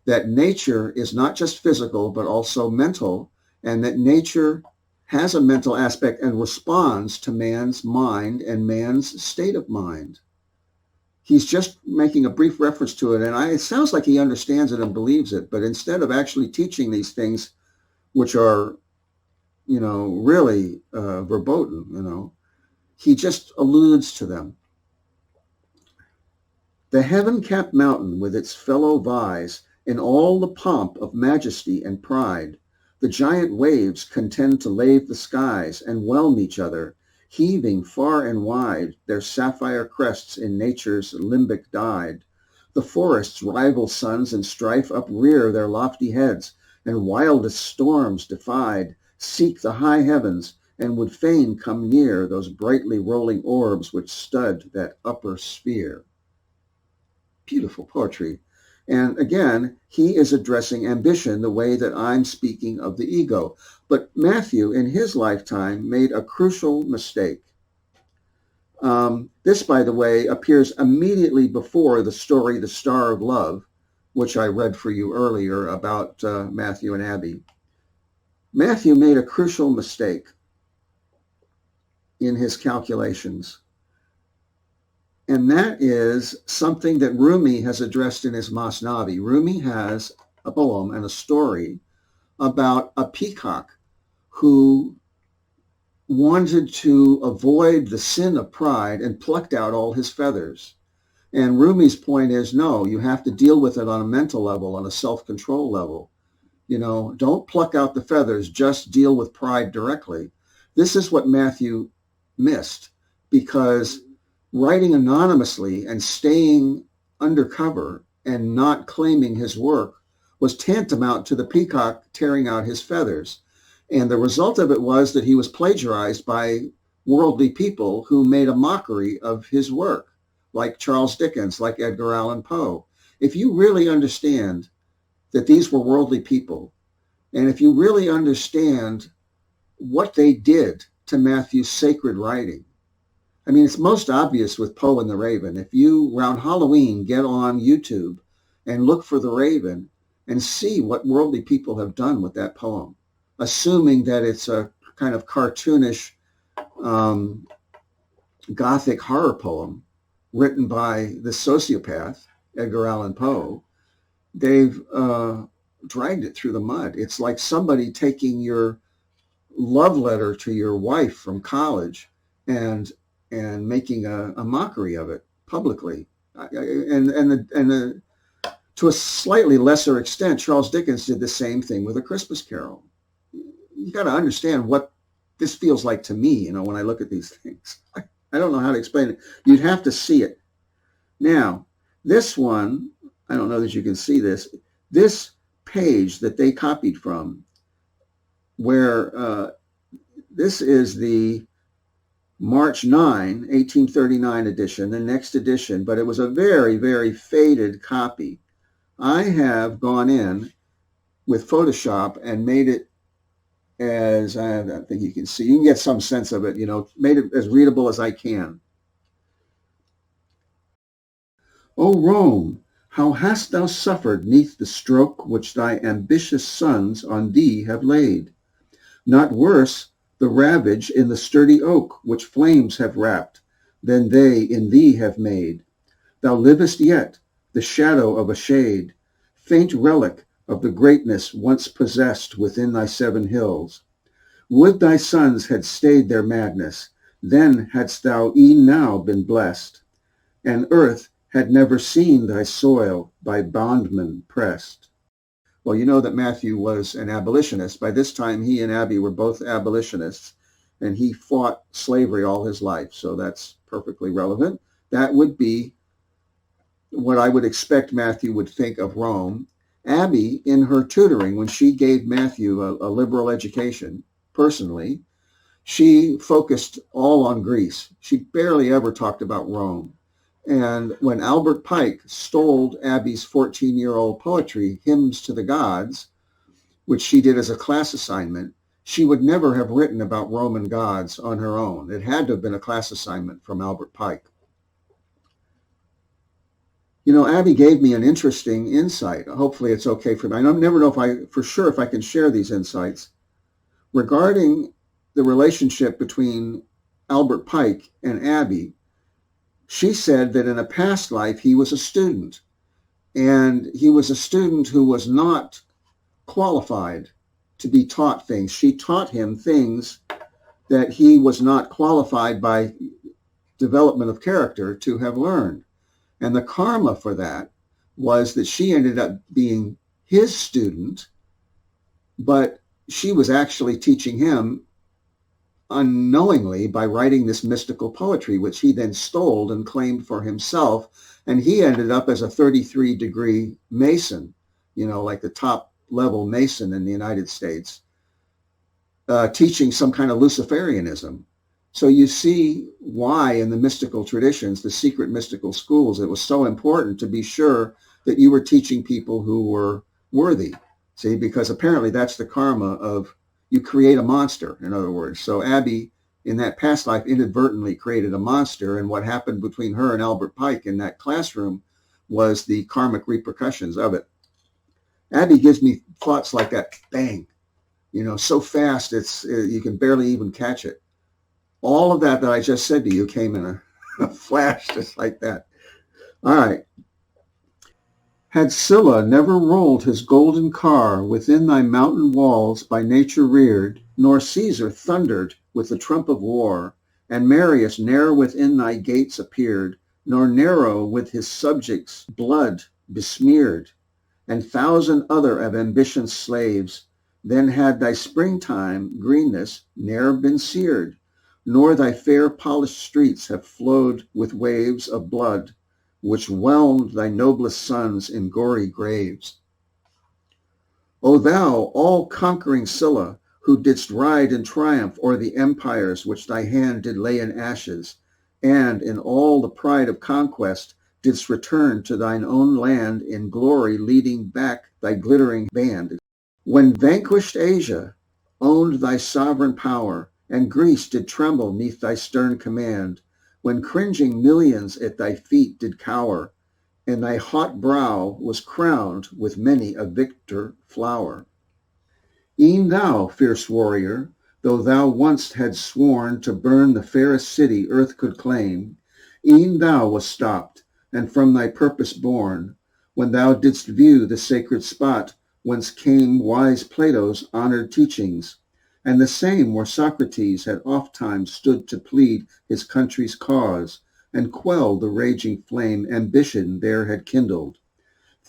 that nature is not just physical, but also mental, and that nature has a mental aspect and responds to man's mind and man's state of mind. He's just making a brief reference to it, and it sounds like he understands it and believes it, but instead of actually teaching these things, which are, really verboten, he just alludes to them. The heaven-capped mountain with its fellow vies in all the pomp of majesty and pride, the giant waves contend to lave the skies and whelm each other. heaving far and wide, their sapphire crests in nature's limbic dyed. The forests' rival suns in strife uprear their lofty heads, and wildest storms defied seek the high heavens, and would fain come near those brightly rolling orbs which stud that upper sphere. Beautiful poetry. And again, he is addressing ambition the way that I'm speaking of the ego. But Mathew, in his lifetime, made a crucial mistake. This, by the way, appears immediately before the story, The Star of Love, which I read for you earlier about Mathew and Abby. Mathew made a crucial mistake in his calculations. And that is something that Rumi has addressed in his Masnavi. Rumi has a poem and a story about a peacock who wanted to avoid the sin of pride and plucked out all his feathers. And Rumi's point is, no, you have to deal with it on a mental level, on a self-control level. You know, don't pluck out the feathers, just deal with pride directly. This is what Mathew missed, because writing anonymously and staying undercover and not claiming his work was tantamount to the peacock tearing out his feathers. And the result of it was that he was plagiarized by worldly people who made a mockery of his work, like Charles Dickens, like Edgar Allan Poe. If you really understand that these were worldly people, and if you really understand what they did to Mathew's sacred writing, I mean, it's most obvious with Poe and the Raven. If you, around Halloween, get on YouTube and look for the Raven and see what worldly people have done with that poem, assuming that it's a kind of cartoonish Gothic horror poem written by the sociopath, Edgar Allan Poe, they've dragged it through the mud. It's like somebody taking your love letter to your wife from college and making a mockery of it publicly. To a slightly lesser extent, Charles Dickens did the same thing with A Christmas Carol. You got to understand what this feels like to me, you know, when I look at these things. I don't know how to explain it. You'd have to see it. Now, this one, I don't know that you can see this. This page that they copied from, where this is the March 9, 1839 edition, the next edition, but it was a very, very faded copy. I have gone in with Photoshop and made it as, I think you can see, you can get some sense of it, you know, made it as readable as I can. O Rome, how hast thou suffered 'neath the stroke which thy ambitious sons on thee have laid? Not worse the ravage in the sturdy oak which flames have wrapped than they in thee have made. Thou livest yet, the shadow of a shade, faint relic of the greatness once possessed within thy 7 hills. Would thy sons had stayed their madness, then hadst thou e'en now been blessed, and earth had never seen thy soil by bondmen pressed. Well, you know that Mathew was an abolitionist. By this time, he and Abby were both abolitionists, and he fought slavery all his life, so that's perfectly relevant. That would be what I would expect Mathew would think of Rome. Abby, in her tutoring, when she gave Mathew a liberal education, personally, she focused all on Greece. She barely ever talked about Rome. And when Albert Pike stole Abby's 14-year-old poetry, Hymns to the Gods, which she did as a class assignment, she would never have written about Roman gods on her own. It had to have been a class assignment from Albert Pike. You know, Abby gave me an interesting insight. Hopefully it's okay for me. I never know if I can share these insights regarding the relationship between Albert Pike and Abby. She said that in a past life, he was a student, and he was a student who was not qualified to be taught things. She taught him things that he was not qualified by development of character to have learned. And the karma for that was that she ended up being his student, but she was actually teaching him unknowingly by writing this mystical poetry, which he then stole and claimed for himself. And he ended up as a 33-degree Mason, like the top level Mason in the United States, teaching some kind of Luciferianism. So you see why in the mystical traditions, the secret mystical schools, it was so important to be sure that you were teaching people who were worthy. See, because apparently that's the karma of you create a monster, in other words. So Abby, in that past life, inadvertently created a monster, and what happened between her and Albert Pike in that classroom was the karmic repercussions of it. Abby gives me thoughts like that, bang, so fast you can barely even catch it. All of that I just said to you came in a flash, just like that. All right. Had Scylla never rolled his golden car within thy mountain walls by nature reared, nor Caesar thundered with the trump of war, and Marius ne'er within thy gates appeared, nor Nero with his subjects' blood besmeared, and thousand other of ambition's slaves, then had thy springtime greenness ne'er been seared, nor thy fair polished streets have flowed with waves of blood, which whelmed thy noblest sons in gory graves. O thou all-conquering Scylla, who didst ride in triumph o'er the empires which thy hand did lay in ashes, and in all the pride of conquest didst return to thine own land in glory, leading back thy glittering band. When vanquished Asia owned thy sovereign power, and Greece did tremble neath thy stern command, when cringing millions at thy feet did cower, and thy hot brow was crowned with many a victor flower. E'en thou, fierce warrior, though thou once hadst sworn to burn the fairest city earth could claim, e'en thou wast stopped, and from thy purpose borne, when thou didst view the sacred spot whence came wise Plato's honored teachings, and the same where Socrates had ofttimes stood to plead his country's cause, and quell the raging flame ambition there had kindled.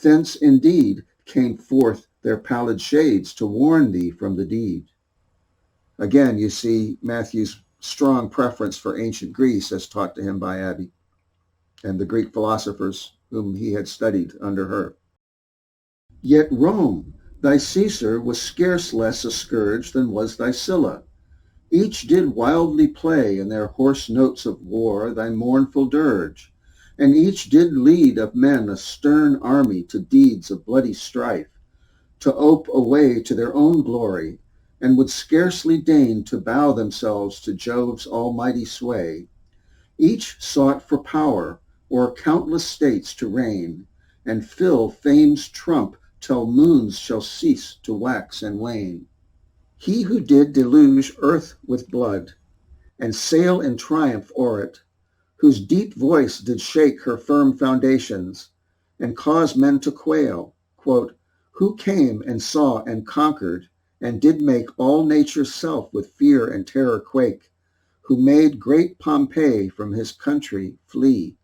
Thence indeed came forth their pallid shades to warn thee from the deed. Again, you see Matthew's strong preference for ancient Greece as taught to him by Abby, and the Greek philosophers whom he had studied under her. Yet Rome, thy Caesar, was scarce less a scourge than was thy Scylla. Each did wildly play in their hoarse notes of war thy mournful dirge, and each did lead of men a stern army to deeds of bloody strife, to ope a way to their own glory, and would scarcely deign to bow themselves to Jove's almighty sway. Each sought for power, o'er countless states to reign, and fill fame's trump till moons shall cease to wax and wane. He who did deluge earth with blood, and sail in triumph o'er it, whose deep voice did shake her firm foundations, and cause men to quail, quote, who came and saw and conquered, and did make all nature's self with fear and terror quake, who made great Pompey from his country flee,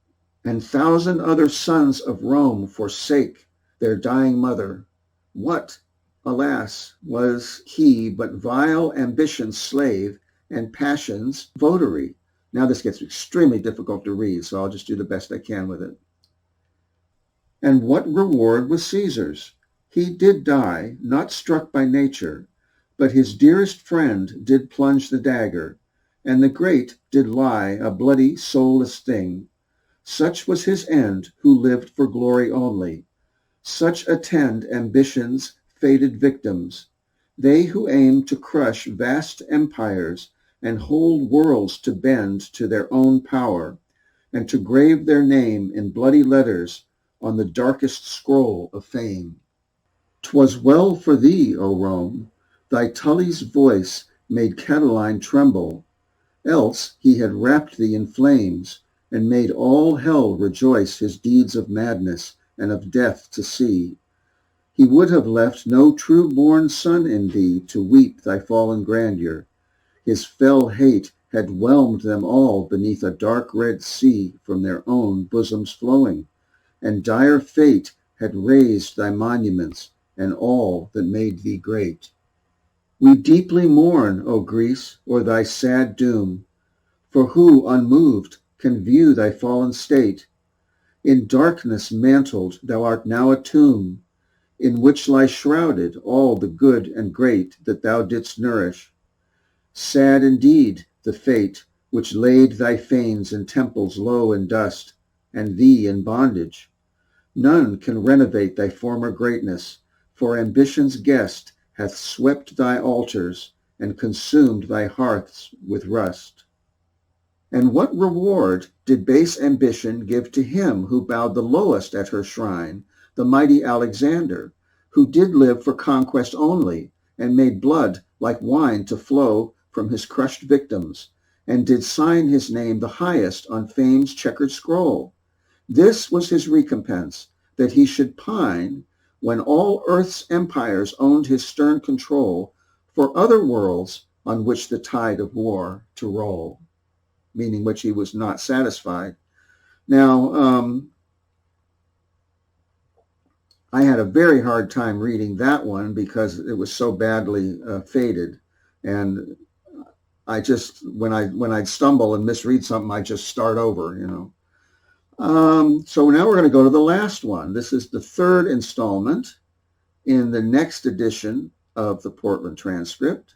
and thousand other sons of Rome forsake their dying mother. What, alas, was he but vile ambition's slave and passion's votary? Now this gets extremely difficult to read, so I'll just do the best I can with it. And what reward was Caesar's? He did die, not struck by nature, but his dearest friend did plunge the dagger, and the great did lie a bloody, soulless thing. Such was his end who lived for glory only. Such attend ambition's fated victims, they who aim to crush vast empires and hold worlds to bend to their own power, and to grave their name in bloody letters on the darkest scroll of fame. 'Twas well for thee, O Rome, thy Tully's voice made Catiline tremble, else he had wrapped thee in flames, and made all hell rejoice his deeds of madness and of death to see. He would have left no true-born son in thee to weep thy fallen grandeur. His fell hate had whelmed them all beneath a dark red sea from their own bosoms flowing, and dire fate had razed thy monuments and all that made thee great. We deeply mourn, O Greece, o'er thy sad doom, for who, unmoved, can view thy fallen state? In darkness mantled thou art now a tomb, in which lie shrouded all the good and great that thou didst nourish. Sad indeed the fate which laid thy fanes and temples low in dust, and thee in bondage. None can renovate thy former greatness, for ambition's guest hath swept thy altars and consumed thy hearths with rust. And what reward did base ambition give to him who bowed the lowest at her shrine, the mighty Alexander, who did live for conquest only, and made blood like wine to flow from his crushed victims, and did sign his name the highest on fame's checkered scroll? This was his recompense, that he should pine when all earth's empires owned his stern control for other worlds on which the tide of war to roll, meaning which he was not satisfied. Now, I had a very hard time reading that one because it was so badly faded, and I just when I'd stumble and misread something, I just start over, you know. So now we're going to go to the last one. This is the third installment in the next edition of the Portland Transcript,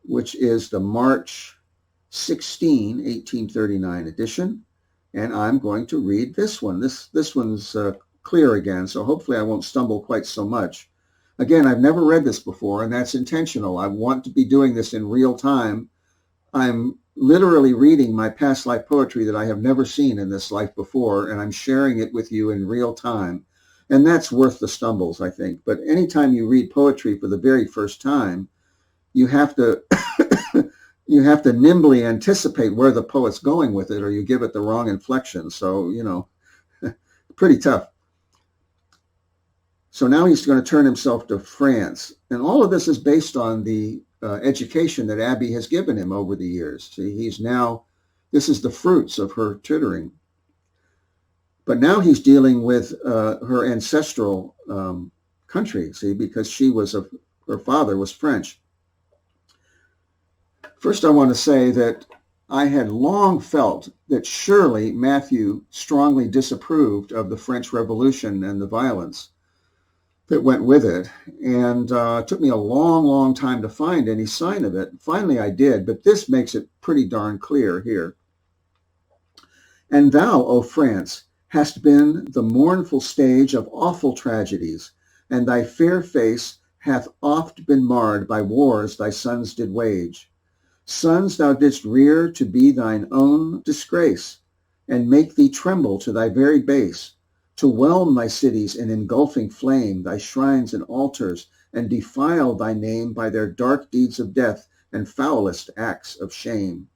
which is the March 16, 1839 edition. And I'm going to read this one. This one's clear again, so hopefully I won't stumble quite so much. Again, I've never read this before, and that's intentional. I want to be doing this in real time. I'm literally reading my past life poetry that I have never seen in this life before, and I'm sharing it with you in real time. And that's worth the stumbles, I think. But anytime you read poetry for the very first time, you have to you have to nimbly anticipate where the poet's going with it, or you give it the wrong inflection. So, you know, pretty tough. So now he's going to turn himself to France. And all of this is based on the education that Abby has given him over the years. See, this is the fruits of her tutoring. But now he's dealing with her ancestral country, see, because her father was French. First, I want to say that I had long felt that surely Mathew strongly disapproved of the French Revolution and the violence that went with it. And it took me a long, long time to find any sign of it. Finally, I did, but this makes it pretty darn clear here. And thou, O France, hast been the mournful stage of awful tragedies, and thy fair face hath oft been marred by wars thy sons did wage. Sons thou didst rear to be thine own disgrace, and make thee tremble to thy very base, to whelm thy cities in engulfing flame, thy shrines and altars, and defile thy name by their dark deeds of death and foulest acts of shame.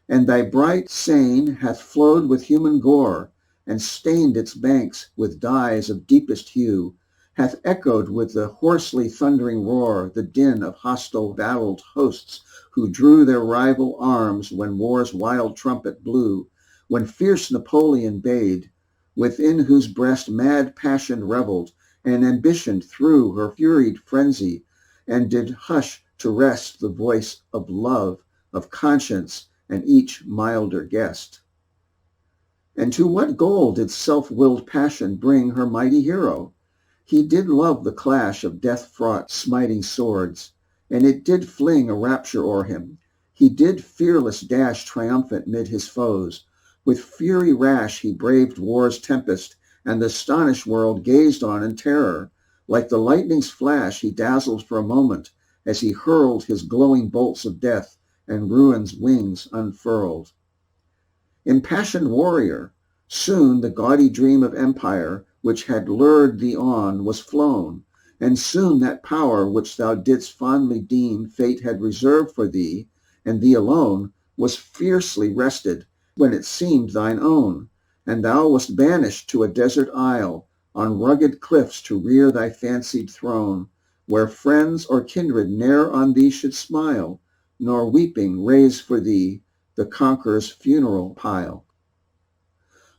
And thy bright Seine hath flowed with human gore, and stained its banks with dyes of deepest hue, hath echoed with the hoarsely thundering roar the din of hostile battled hosts, who drew their rival arms when war's wild trumpet blew, when fierce Napoleon bade, within whose breast mad passion revelled, and ambition threw her furied frenzy, and did hush to rest the voice of love, of conscience, and each milder guest. And to what goal did self-willed passion bring her mighty hero? He did love the clash of death-fraught smiting swords, and it did fling a rapture o'er him. He did fearless dash triumphant mid his foes. With fury rash he braved war's tempest, and the astonished world gazed on in terror. Like the lightning's flash he dazzled for a moment, as he hurled his glowing bolts of death, and ruin's wings unfurled. Impassioned warrior, soon the gaudy dream of empire, which had lured thee on, was flown, and soon that power which thou didst fondly deem fate had reserved for thee, and thee alone, was fiercely wrested, when it seemed thine own, and thou wast banished to a desert isle, on rugged cliffs to rear thy fancied throne, where friends or kindred ne'er on thee should smile, nor weeping raise for thee the conqueror's funeral pile.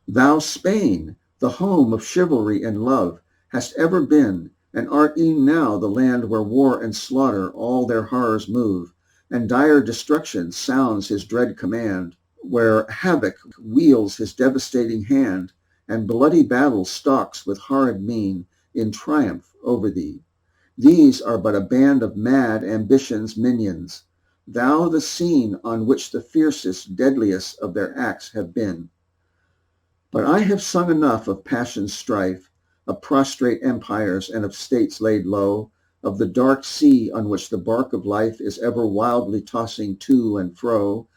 Thou, Spain, the home of chivalry and love, hast ever been, And art e'en now the land where war and slaughter all their horrors move, and dire destruction sounds his dread command, where havoc wields his devastating hand, and bloody battle stalks with horrid mien in triumph over thee. These are but a band of mad ambition's minions, thou the scene on which the fiercest, deadliest of their acts have been. But I have sung enough of passion's strife, of prostrate empires and of states laid low, of the dark sea on which the bark of life is ever wildly tossing to and fro,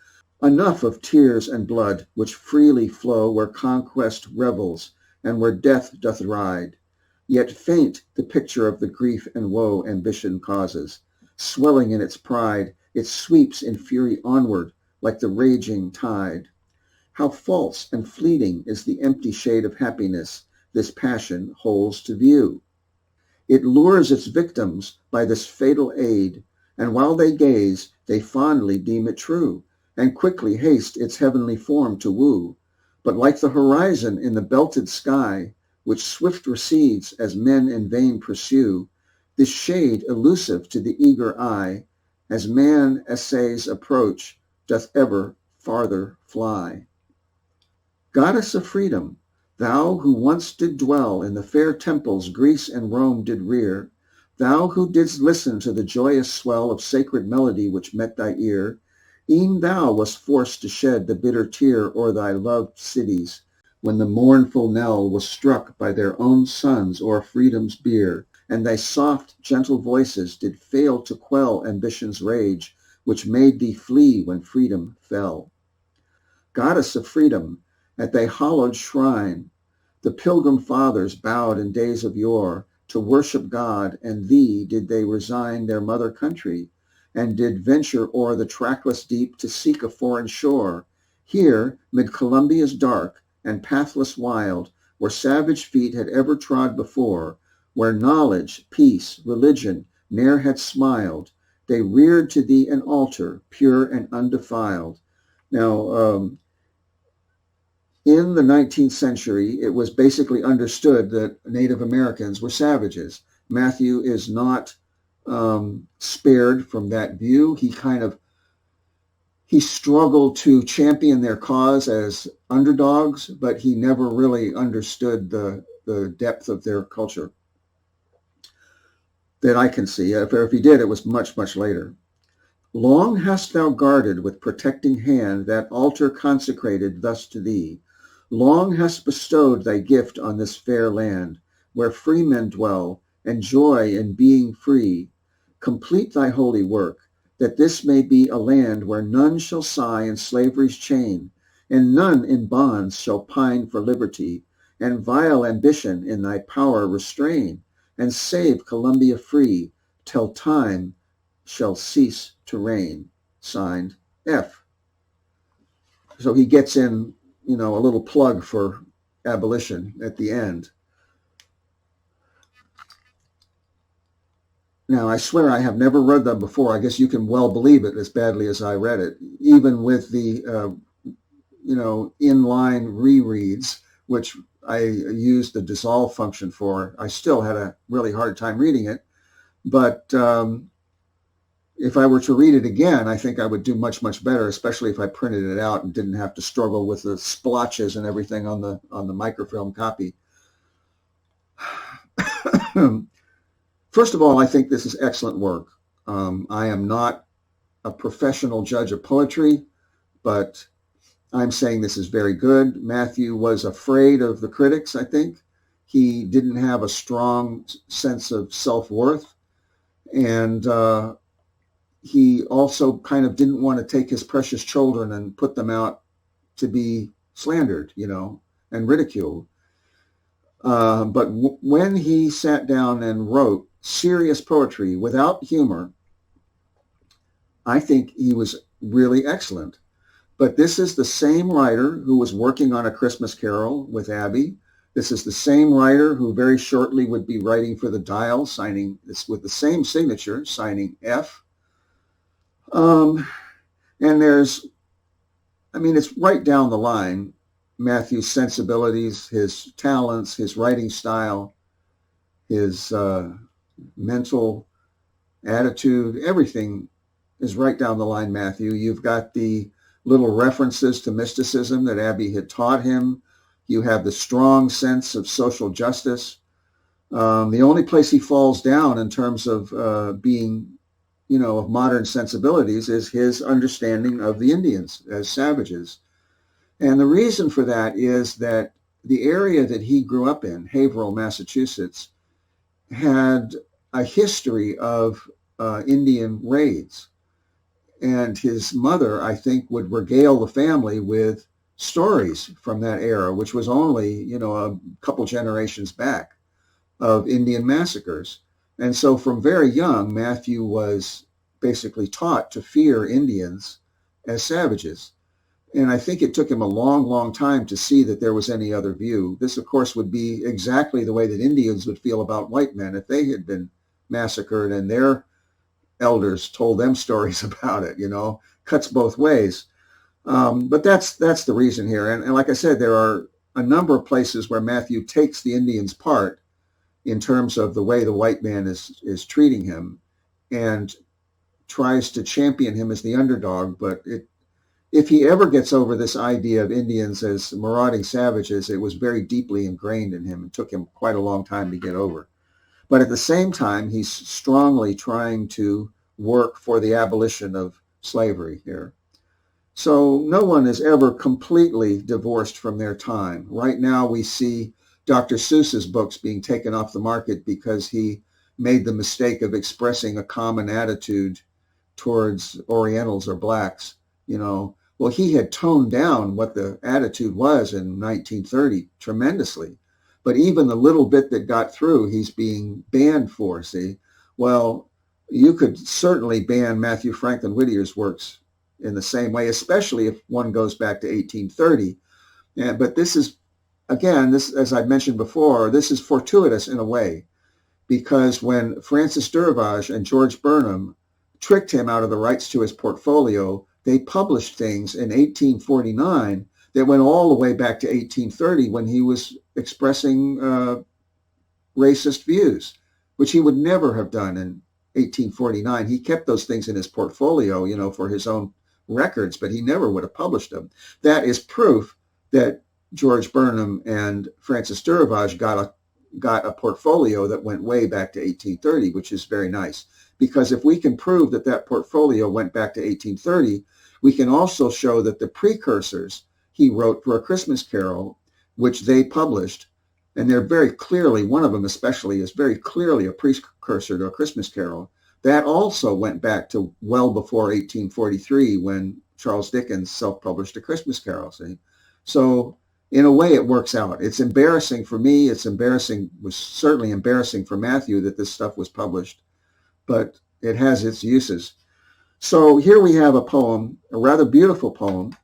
enough of tears and blood which freely flow where conquest revels and where death doth ride. Yet faint the picture of the grief and woe ambition causes. Swelling in its pride, it sweeps in fury onward like the raging tide. How false and fleeting is the empty shade of happiness this passion holds to view. It lures its victims by this fatal aid, and while they gaze, they fondly deem it true, and quickly haste its heavenly form to woo. But like the horizon in the belted sky, which swift recedes as men in vain pursue, this shade elusive to the eager eye, as man essays approach, doth ever farther fly. Goddess of freedom, thou who once did dwell in the fair temples Greece and Rome did rear, thou who didst listen to the joyous swell of sacred melody which met thy ear, e'en thou wast forced to shed the bitter tear o'er thy loved cities, when the mournful knell was struck by their own sons o'er freedom's bier, and thy soft, gentle voices did fail to quell ambition's rage, which made thee flee when freedom fell. Goddess of freedom, at thy hallowed shrine, the pilgrim fathers bowed in days of yore to worship God, and thee did they resign their mother country, and did venture o'er the trackless deep to seek a foreign shore. Here, mid Columbia's dark and pathless wild, where savage feet had ever trod before, where knowledge, peace, religion ne'er had smiled, they reared to thee an altar, pure and undefiled. Now, in the 19th century, it was basically understood that Native Americans were savages. Mathew is not spared from that view. He struggled to champion their cause as underdogs, but he never really understood the depth of their culture that I can see. If he did, it was much, much later. Long hast thou guarded with protecting hand that altar consecrated thus to thee. Long hast bestowed thy gift on this fair land, where free men dwell, and joy in being free. Complete thy holy work, that this may be a land where none shall sigh in slavery's chain, and none in bonds shall pine for liberty, and vile ambition in thy power restrain, and save Columbia free, till time shall cease to reign. Signed, F. So he gets in, a little plug for abolition at the end. Now, I swear I have never read them before. I guess you can well believe it as badly as I read it, even with the, inline rereads, which I used the dissolve function for. I still had a really hard time reading it. But if I were to read it again, I think I would do much, much better, especially if I printed it out and didn't have to struggle with the splotches and everything on the microfilm copy. First of all, I think this is excellent work. I am not a professional judge of poetry, but I'm saying this is very good. Mathew was afraid of the critics, I think. He didn't have a strong sense of self-worth, and he also kind of didn't want to take his precious children and put them out to be slandered, and ridiculed. But when he sat down and wrote serious poetry without humor, I think he was really excellent. But this is the same writer who was working on A Christmas Carol with Abby. This is the same writer who very shortly would be writing for The Dial, signing this with the same signature, signing F. And it's right down the line. Mathew's sensibilities, his talents, his writing style, his mental attitude, everything is right down the line, Matthew. You've got the little references to mysticism that Abby had taught him. You have the strong sense of social justice. The only place he falls down in terms of being, of modern sensibilities is his understanding of the Indians as savages. And the reason for that is that the area that he grew up in, Haverhill, Massachusetts, had a history of Indian raids. And his mother, I think, would regale the family with stories from that era, which was only, a couple generations back, of Indian massacres. And so from very young, Matthew was basically taught to fear Indians as savages. And I think it took him a long, long time to see that there was any other view. This, of course, would be exactly the way that Indians would feel about white men if they had been massacred and their elders told them stories about it, cuts both ways. But that's the reason here. And like I said, there are a number of places where Matthew takes the Indian's part in terms of the way the white man is treating him and tries to champion him as the underdog. But if he ever gets over this idea of Indians as marauding savages, it was very deeply ingrained in him and took him quite a long time to get over. But at the same time, he's strongly trying to work for the abolition of slavery here. So no one is ever completely divorced from their time. Right now, we see Dr. Seuss's books being taken off the market because he made the mistake of expressing a common attitude towards Orientals or blacks. Well, he had toned down what the attitude was in 1930 tremendously. But even the little bit that got through, he's being banned for, see? Well, you could certainly ban Mathew Franklin Whittier's works in the same way, especially if one goes back to 1830. But this is, again, as I mentioned before, this is fortuitous in a way, because when Francis Durvage and George Burnham tricked him out of the rights to his portfolio, they published things in 1849 that went all the way back to 1830 when he was expressing racist views, which he would never have done in 1849. He kept those things in his portfolio, for his own records, but he never would have published them. That is proof that George Burnham and Francis Durvage got a portfolio that went way back to 1830, which is very nice. Because if we can prove that portfolio went back to 1830, we can also show that the precursors he wrote for A Christmas Carol, which they published, and they're very clearly, one of them especially, is very clearly a precursor to A Christmas Carol. That also went back to well before 1843 when Charles Dickens self-published A Christmas Carol. See? So in a way, it works out. It's embarrassing for me. Was certainly embarrassing for Matthew that this stuff was published, but it has its uses. So here we have a poem, a rather beautiful poem,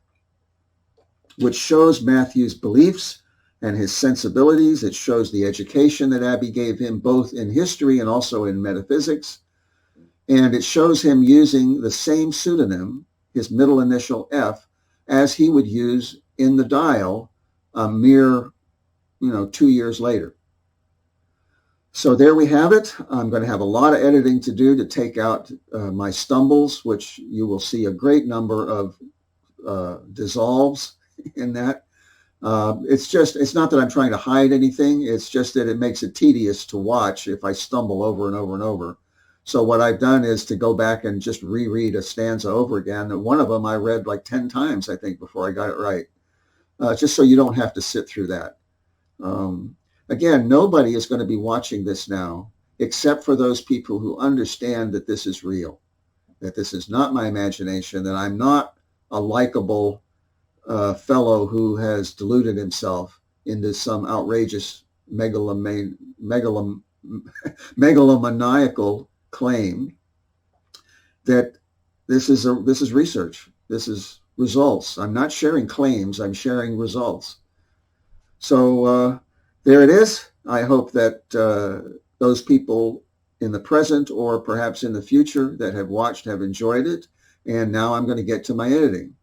which shows Matthew's beliefs and his sensibilities. It shows the education that Abby gave him, both in history and also in metaphysics. And it shows him using the same pseudonym, his middle initial F, as he would use in the Dial a mere, 2 years later. So there we have it. I'm going to have a lot of editing to do to take out my stumbles, which you will see a great number of dissolves in that. It's not that I'm trying to hide anything. It's just that it makes it tedious to watch if I stumble over and over and over. So what I've done is to go back and just reread a stanza over again. And one of them I read like 10 times, I think, before I got it right, just so you don't have to sit through that. Again, nobody is going to be watching this now except for those people who understand that this is real, that this is not my imagination, that I'm not a likable fellow who has deluded himself into some outrageous megalomaniacal claim. That this is research. This is results. I'm not sharing claims. I'm sharing results. So there it is. I hope that those people in the present or perhaps in the future that have watched have enjoyed it. And now I'm going to get to my editing.